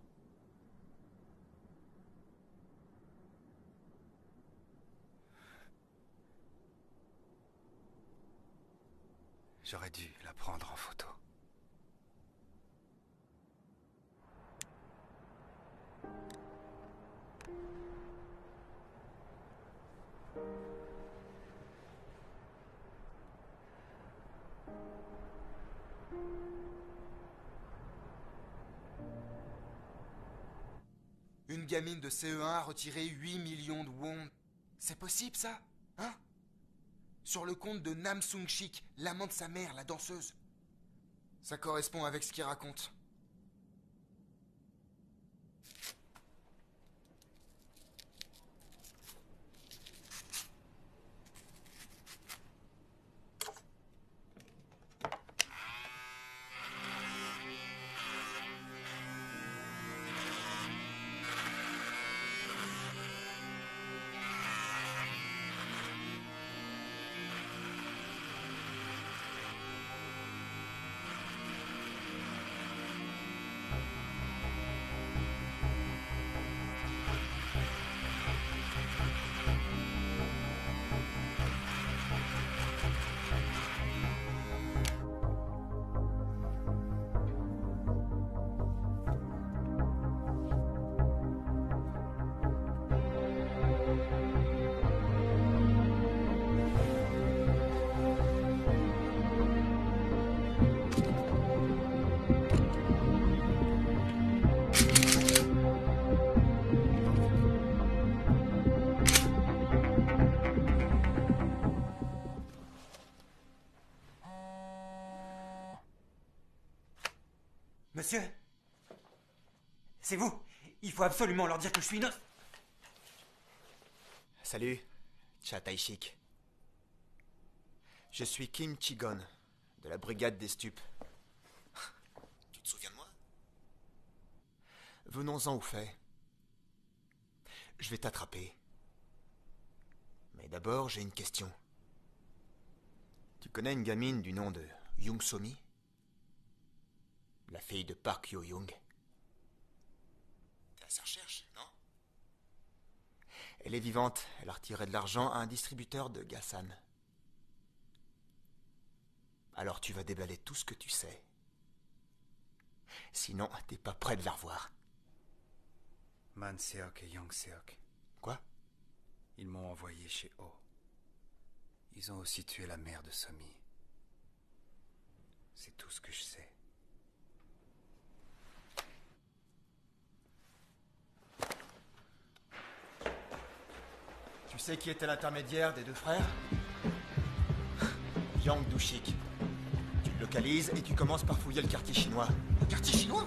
J'aurais dû la prendre en photo. Une gamine de CE1 a retiré 8 millions de won. C'est possible, ça? Hein? Sur le compte de Nam Sung-shik, l'amant de sa mère, la danseuse. Ça correspond avec ce qu'il raconte. Monsieur? C'est vous? Il faut absolument leur dire que je suis innocent. Salut, Cha Taishik. Je suis Kim Chigon, de la brigade des stupes. Tu te souviens de moi? Venons-en au fait. Je vais t'attraper. Mais d'abord, j'ai une question. Tu connais une gamine du nom de Young Somi? La fille de Park Yo-young. T'es à sa recherche, non? Elle est vivante. Elle a retiré de l'argent à un distributeur de Gassan. Alors tu vas déballer tout ce que tu sais. Sinon, t'es pas prêt de la revoir. Man Seok et Young Seok. Quoi? Ils m'ont envoyé chez Oh. Ils ont aussi tué la mère de Somi. C'est tout ce que je sais. Tu sais qui était l'intermédiaire des deux frères? Yang Dushik. Tu le localises et tu commences par fouiller le quartier chinois. Le quartier chinois?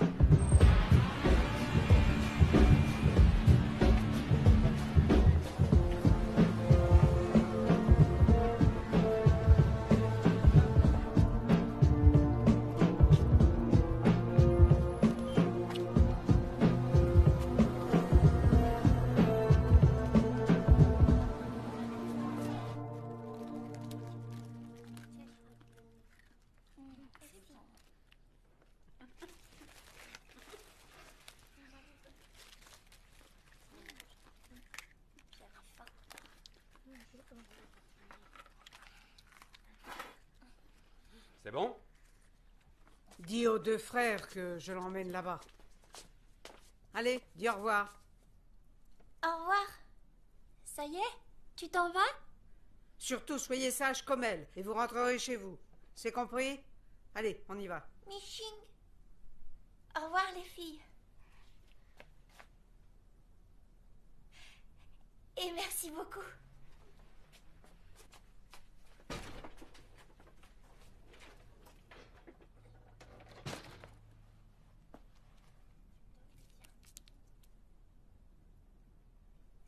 C'est bon? Dis aux deux frères que je l'emmène là-bas. Allez, dis au revoir. Au revoir. Ça y est? Tu t'en vas? Surtout, soyez sages comme elle, et vous rentrerez chez vous. C'est compris? Allez, on y va. Mishing. Au revoir les filles. Et merci beaucoup.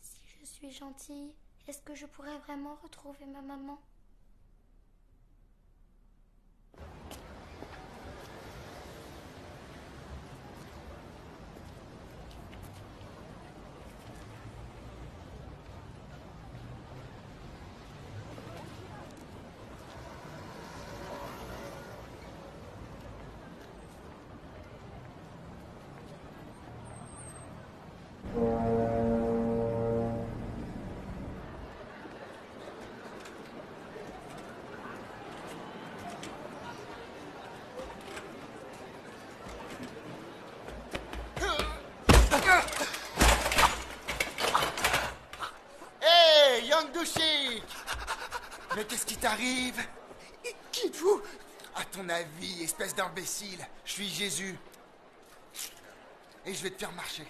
Si je suis gentille, est-ce que je pourrais vraiment retrouver ma maman? Hé, Yang Dushik! Mais qu'est-ce qui t'arrive? Qui êtes-vous? À ton avis, espèce d'imbécile, je suis Jésus. Et je vais te faire marcher.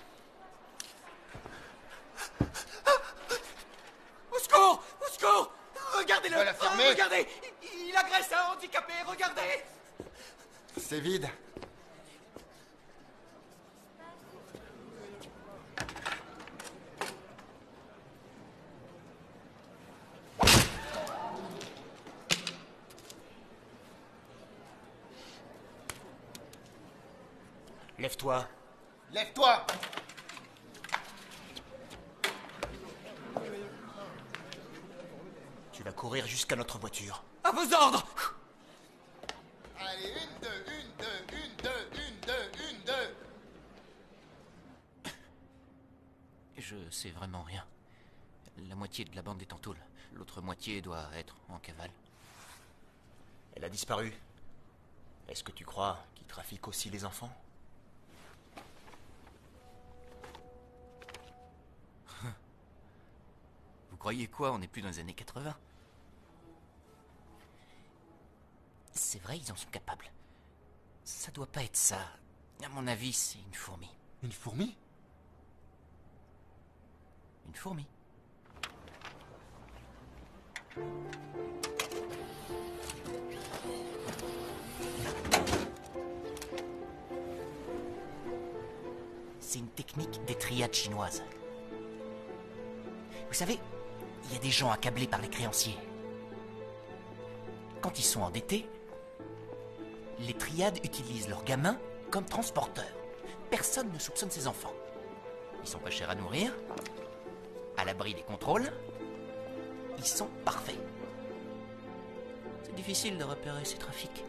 Au secours! Au secours! Regardez-le! Tu vas la fermer? Regardez! Il agresse un handicapé, regardez! C'est vide. Lève-toi. Lève-toi! Tu vas courir jusqu'à notre voiture. À vos ordres! Allez, une, deux. Je sais vraiment rien. La moitié de la bande est en tôle. L'autre moitié doit être en cavale. Elle a disparu. Est-ce que tu crois qu'ils trafiquent aussi les enfants? Vous croyez quoi? On n'est plus dans les années 80. C'est vrai, ils en sont capables. Ça doit pas être ça. À mon avis, c'est une fourmi. Une fourmi? Une fourmi. C'est une technique des triades chinoises. Vous savez, il y a des gens accablés par les créanciers. Quand ils sont endettés, les triades utilisent leurs gamins comme transporteurs. Personne ne soupçonne ses enfants. Ils sont pas chers à nourrir, à l'abri des contrôles. Ils sont parfaits. C'est difficile de repérer ces trafics.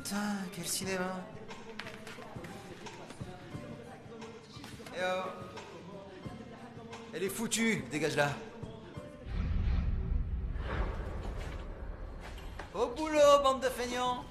putain, quel cinéma. Eh oh. Elle est foutue, dégage là. Au boulot, bande de feignants.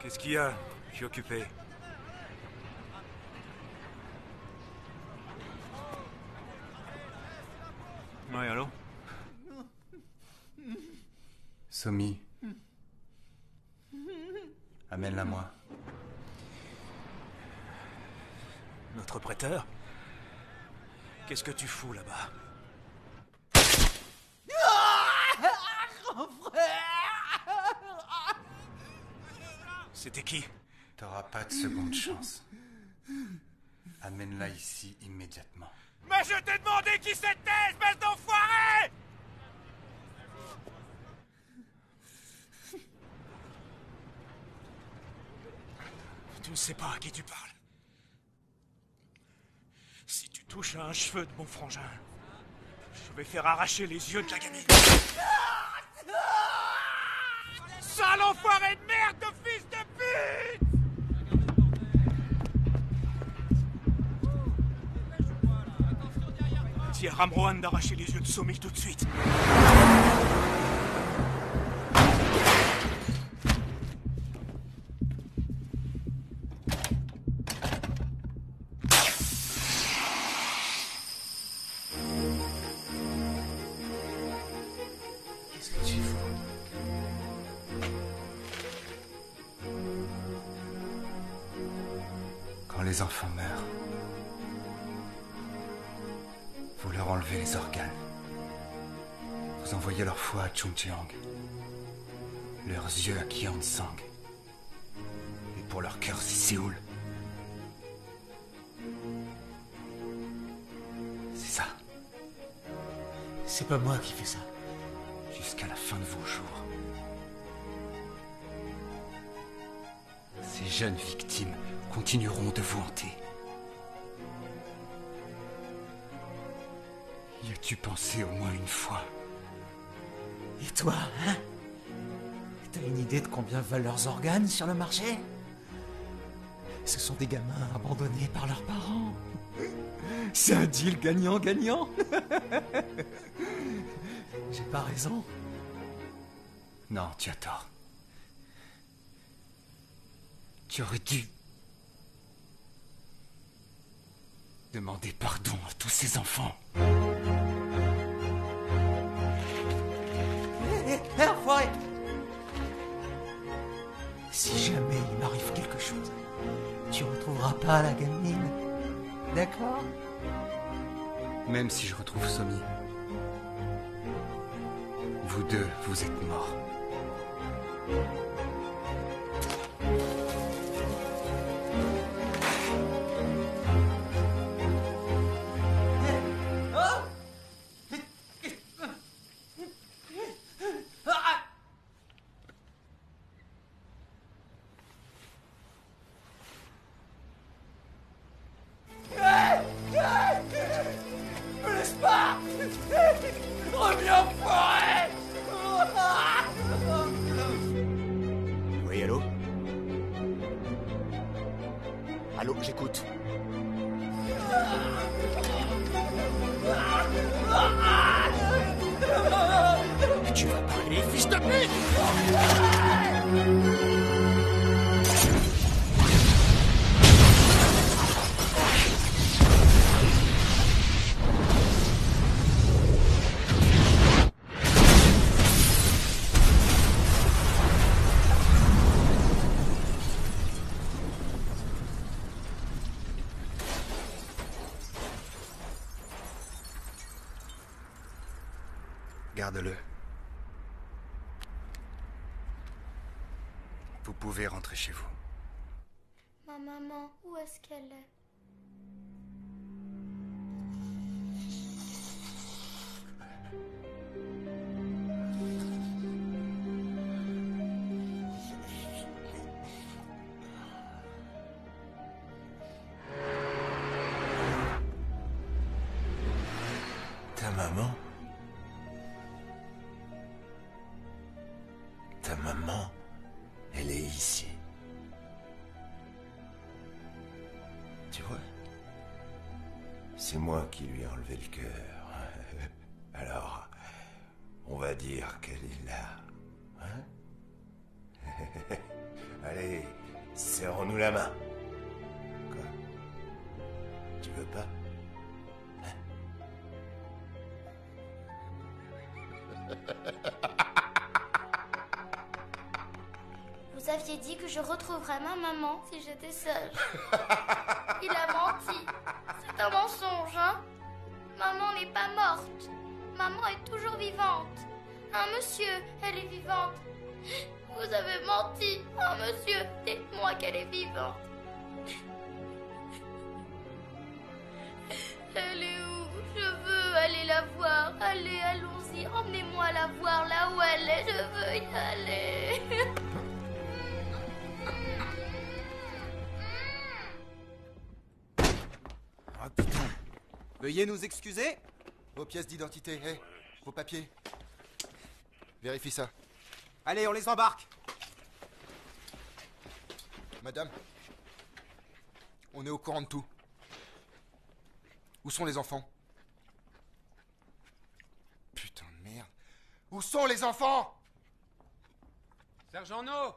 Qu'est-ce qu'il y a? Je suis occupé. Ouais, allô? Somi. Amène-la moi. Notre prêteur? Qu'est-ce que tu fous là-bas? C'était qui? T'auras pas de seconde chance. Amène-la ici immédiatement. Mais je t'ai demandé qui c'était, espèce d'enfoiré! Tu ne sais pas à qui tu parles. Si tu touches à un cheveu de mon frangin, je vais faire arracher les yeux de la gamine. Sale enfoiré de merde de fils de pute! Dis à Ramrohan d'arracher les yeux de Somi tout de suite. Qu'est-ce que tu fous? Quand les enfants meurent, vous leur enlevez les organes. Vous envoyez leur foie à Chungcheong, leurs yeux à Gyeongsang. Et pour leur cœur, c'est Séoul. C'est ça. C'est pas moi qui fais ça. Jusqu'à la fin de vos jours. Ces jeunes victimes continueront de vous hanter. Y as-tu pensé au moins une fois? Et toi, hein? T'as une idée de combien valent leurs organes sur le marché? Ce sont des gamins abandonnés par leurs parents. C'est un deal gagnant-gagnant. J'ai pas raison. Non, tu as tort. Tu aurais dû demander pardon à tous ces enfants. Hé, enfoiré! Si jamais il m'arrive quelque chose, tu retrouveras pas la gamine. D'accord? Même si je retrouve Somi, vous deux, vous êtes morts. Me laisse pas! Reviens, enfoiré! Oui, allô? Allô, j'écoute. Tu vas parler, fils de pute! Garde-le. Vous pouvez rentrer chez vous. Ma maman, où est-ce qu'elle est? Ta maman? Ta maman, elle est ici. Tu vois? C'est moi qui lui ai enlevé le cœur. Alors, on va dire qu'elle est là. Hein? Allez, serrons-nous la main. Quoi? Tu veux pas? Vous aviez dit que je retrouverais ma maman si j'étais sage. Il a menti. C'est un mensonge, hein? Maman n'est pas morte. Maman est toujours vivante. Hein, monsieur, elle est vivante. Vous avez menti. Hein, monsieur, dites-moi qu'elle est vivante. Elle est où? Je veux aller la voir. Allez, allons-y. Emmenez-moi la voir là où elle est. Je veux y aller. Ah putain. Veuillez nous excuser. Vos pièces d'identité, vos papiers. Vérifie ça. Allez, on les embarque. Madame, on est au courant de tout. Où sont les enfants? Putain de merde. Où sont les enfants? Sergent No!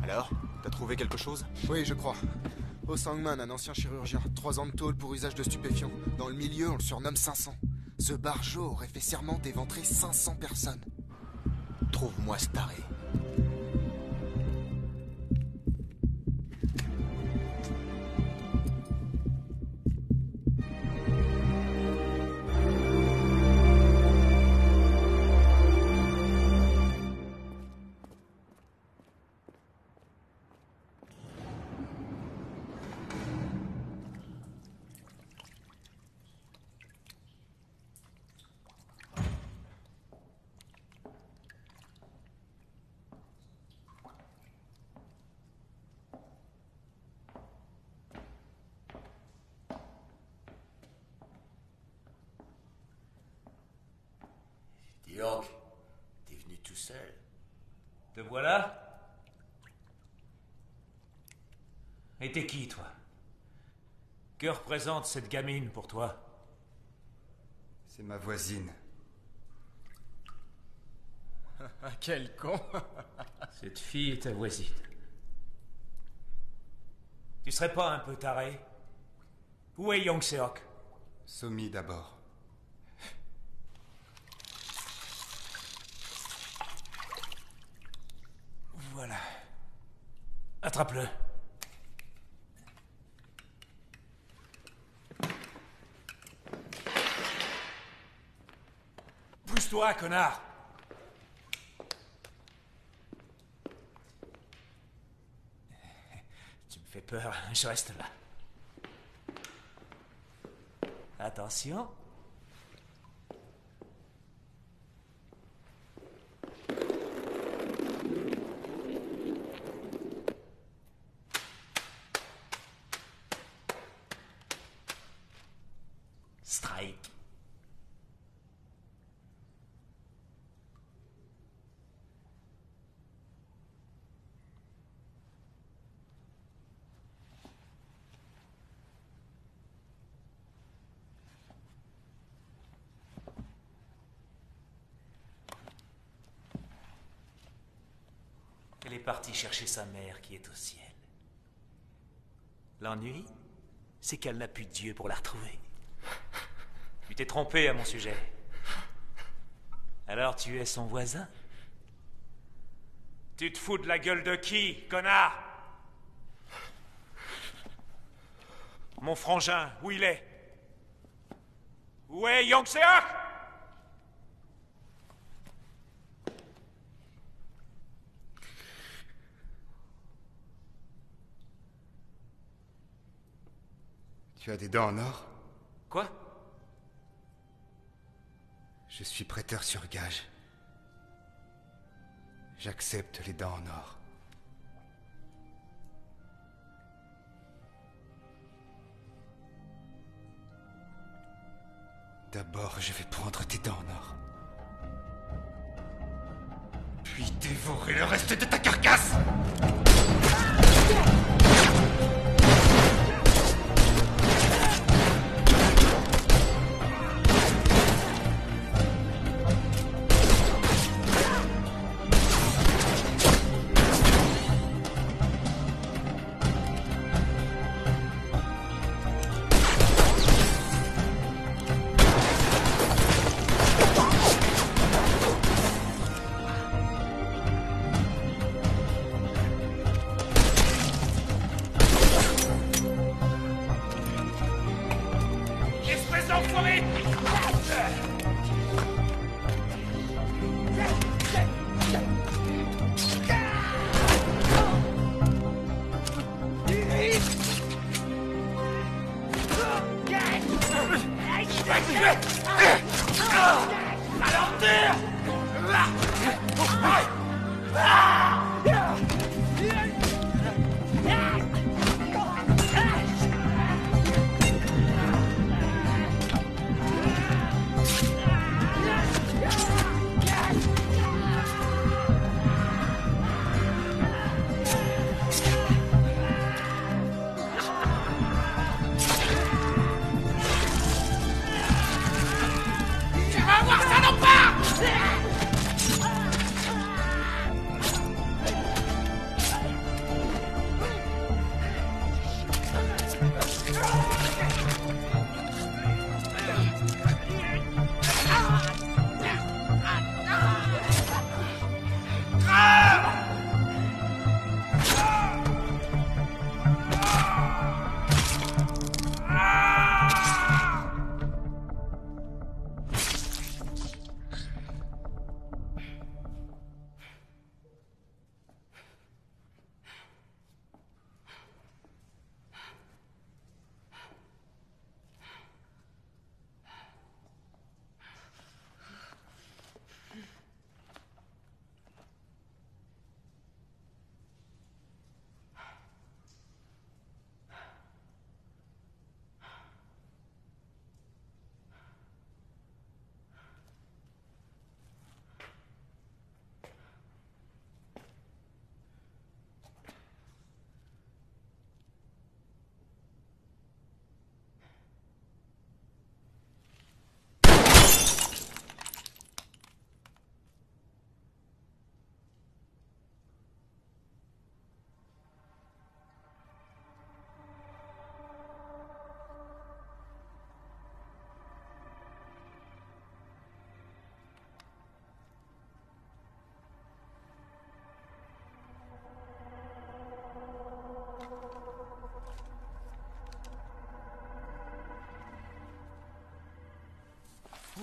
Alors, t'as trouvé quelque chose? Oui, je crois. Oh Sangman, un ancien chirurgien. 3 ans de tôle pour usage de stupéfiants. Dans le milieu, on le surnomme 500. Ce barjot aurait fait serment d'éventrer 500 personnes. Trouve-moi ce taré. seul. Te voilà? Et t'es qui, toi? Que représente cette gamine pour toi? C'est ma voisine. Quel con. Cette fille est ta voisine. Tu serais pas un peu taré? Où est Young Seok? Somi d'abord. Voilà. Attrape-le. Pousse-toi, connard! Tu me fais peur, je reste là. Attention. Strike. Elle est partie chercher sa mère qui est au ciel. L'ennui, c'est qu'elle n'a plus de Dieu pour la retrouver. Tu t'es trompé à mon sujet. Alors tu es son voisin? Tu te fous de la gueule de qui, connard? Mon frangin, où il est? Où est Young Seok? Tu as des dents en or? Quoi? Je suis prêteur sur gage. J'accepte les dents en or. D'abord, je vais prendre tes dents en or. Puis dévorer le reste de ta carcasse!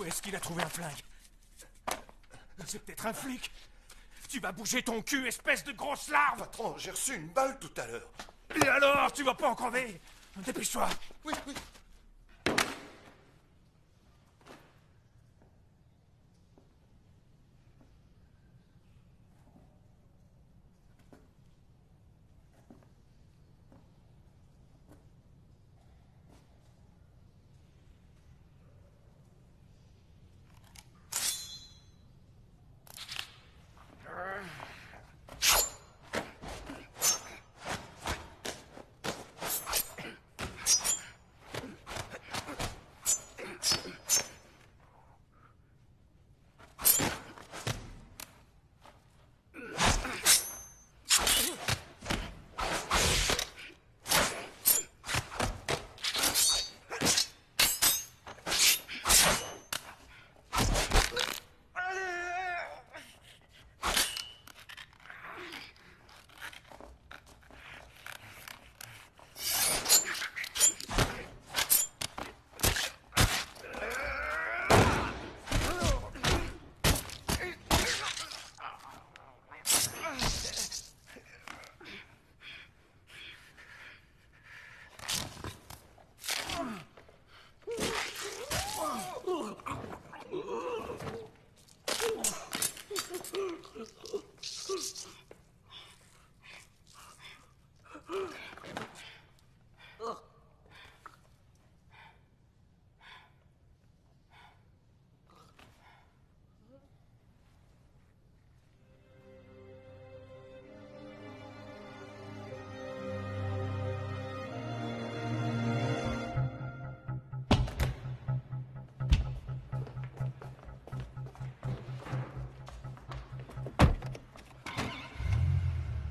Où est-ce qu'il a trouvé un flingue? C'est peut-être un flic. Tu vas bouger ton cul, espèce de grosse larve! Patron, j'ai reçu une balle tout à l'heure. Et alors, tu vas pas en crever? Dépêche-toi! Oui, oui.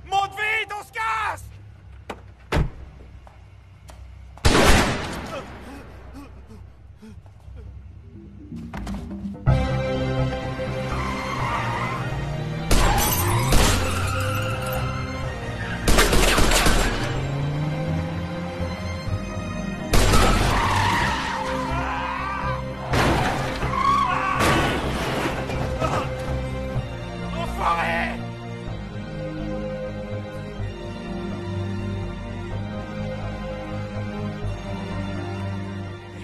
Monte vite, on se casse! Enfoiré!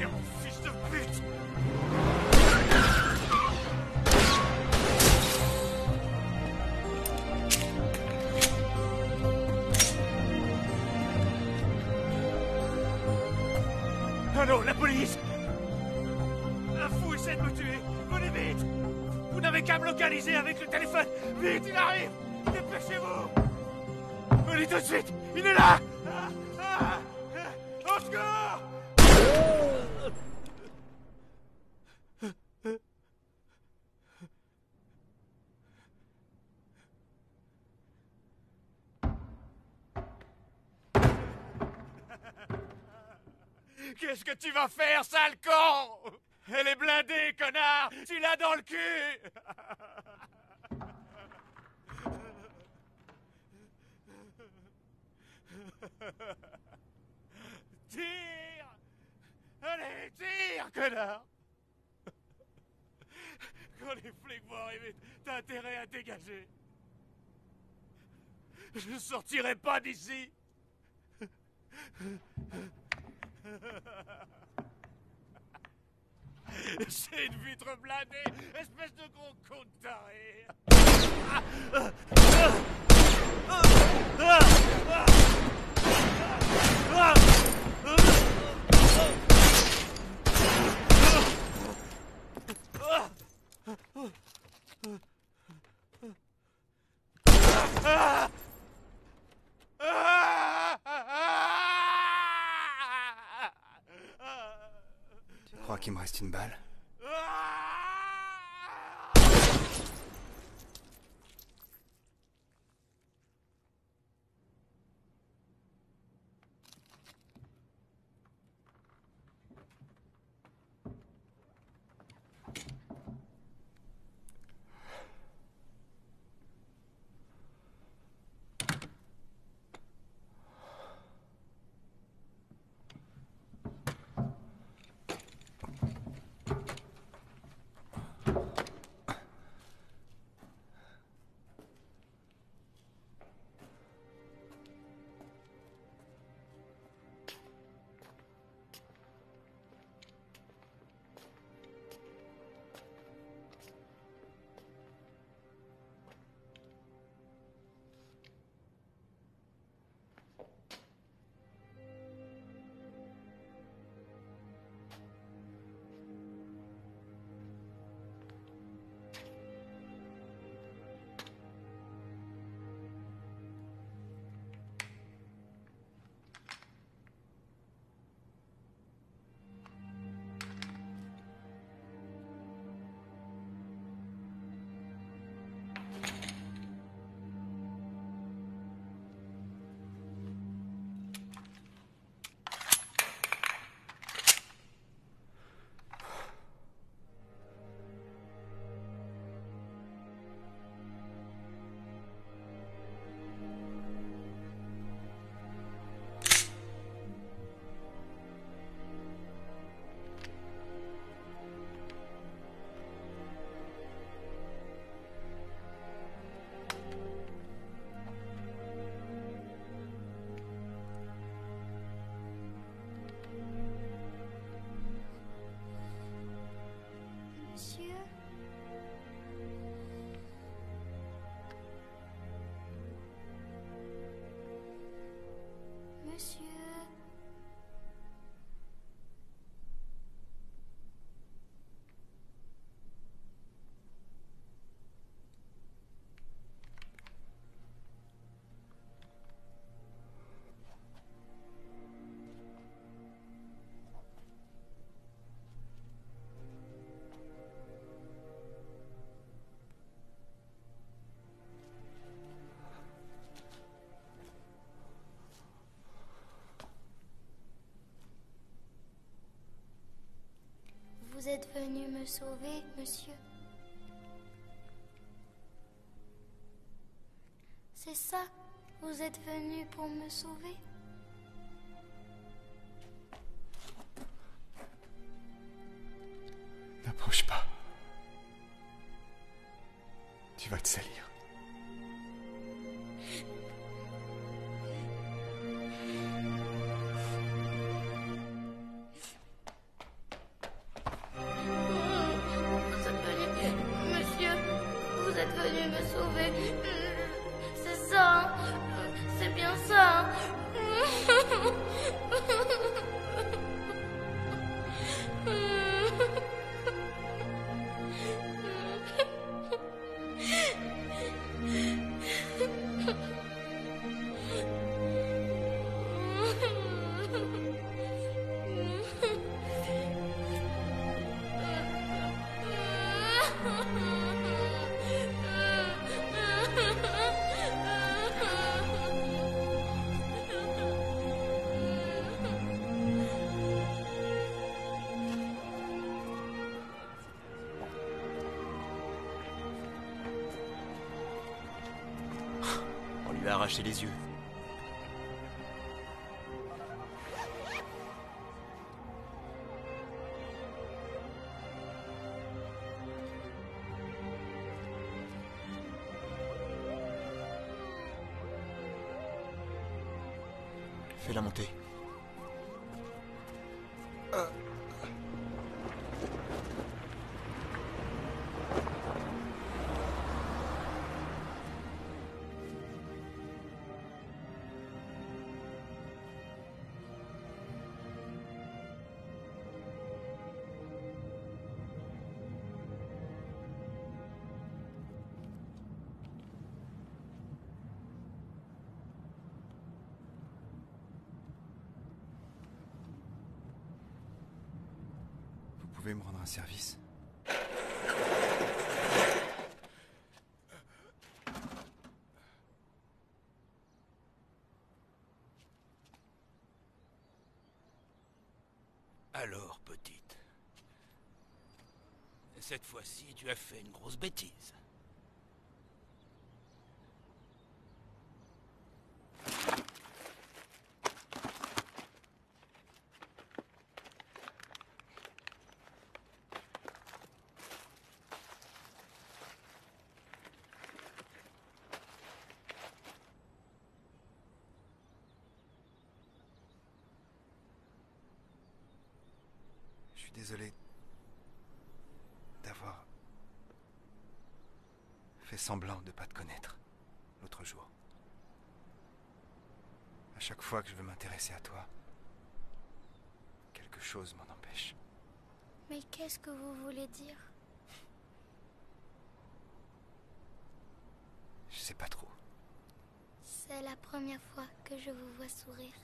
Et mon fils de pute! Allô, la police! Un fou essaie de me tuer! Venez vite! Vous n'avez qu'à me localiser avec le téléphone! Vite, il arrive! Dépêchez-vous! Venez tout de suite! Il est là! Au secours! Qu'est-ce que tu vas faire, sale con? Elle est blindée, connard! Tu l'as dans le cul! Tire! Allez, tire, connard! Quand les flics vont arriver, t'as intérêt à dégager. Je ne sortirai pas d'ici. C'est une vitre blindée, espèce de gros con de taré. Tu crois qu'il me reste une balle? êtes venu me sauver, monsieur? C'est ça? Vous êtes venu pour me sauver? N'approche pas. Tu vas te salir. Monsieur, vous êtes venu me sauver. C'est ça, hein? C'est bien ça, hein? On lui a arraché les yeux. Fais-la monter. Vous pouvez me rendre un service? Alors, petite. Cette fois-ci, tu as fait une grosse bêtise. Je suis désolé d'avoir fait semblant de ne pas te connaître l'autre jour. À chaque fois que je veux m'intéresser à toi, quelque chose m'en empêche. Mais qu'est-ce que vous voulez dire? Je sais pas trop. C'est la première fois que je vous vois sourire.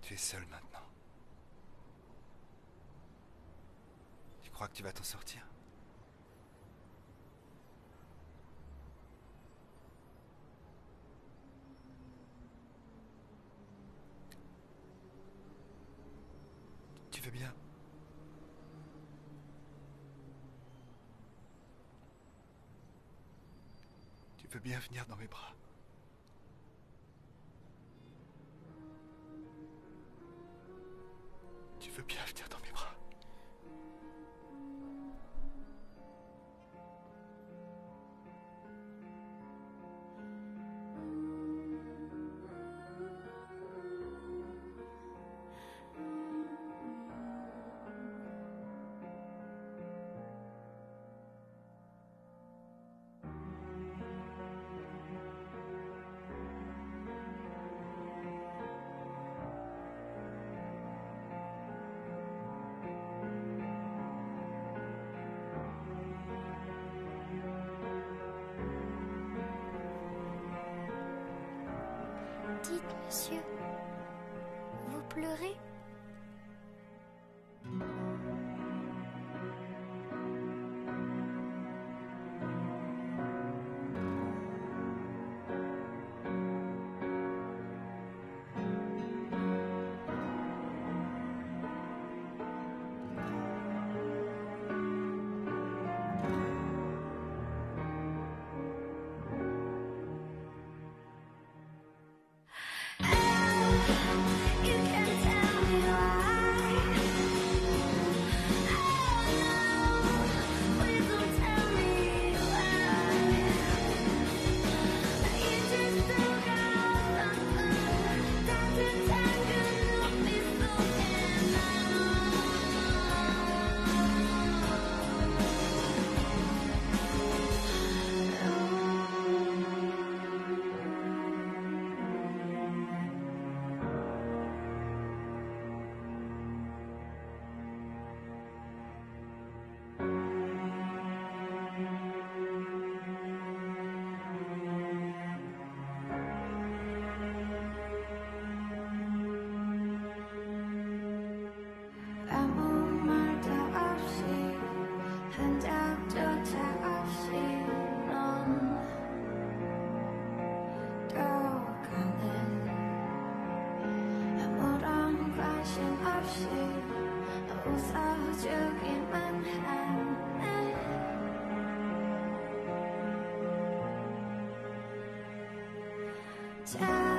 Tu es seul maintenant. Tu crois que tu vas t'en sortir? Tu veux bien? Tu veux bien venir dans mes bras? Tu veux bien venir dans mes bras? Dites, monsieur, vous pleurez? 저기만 하네 자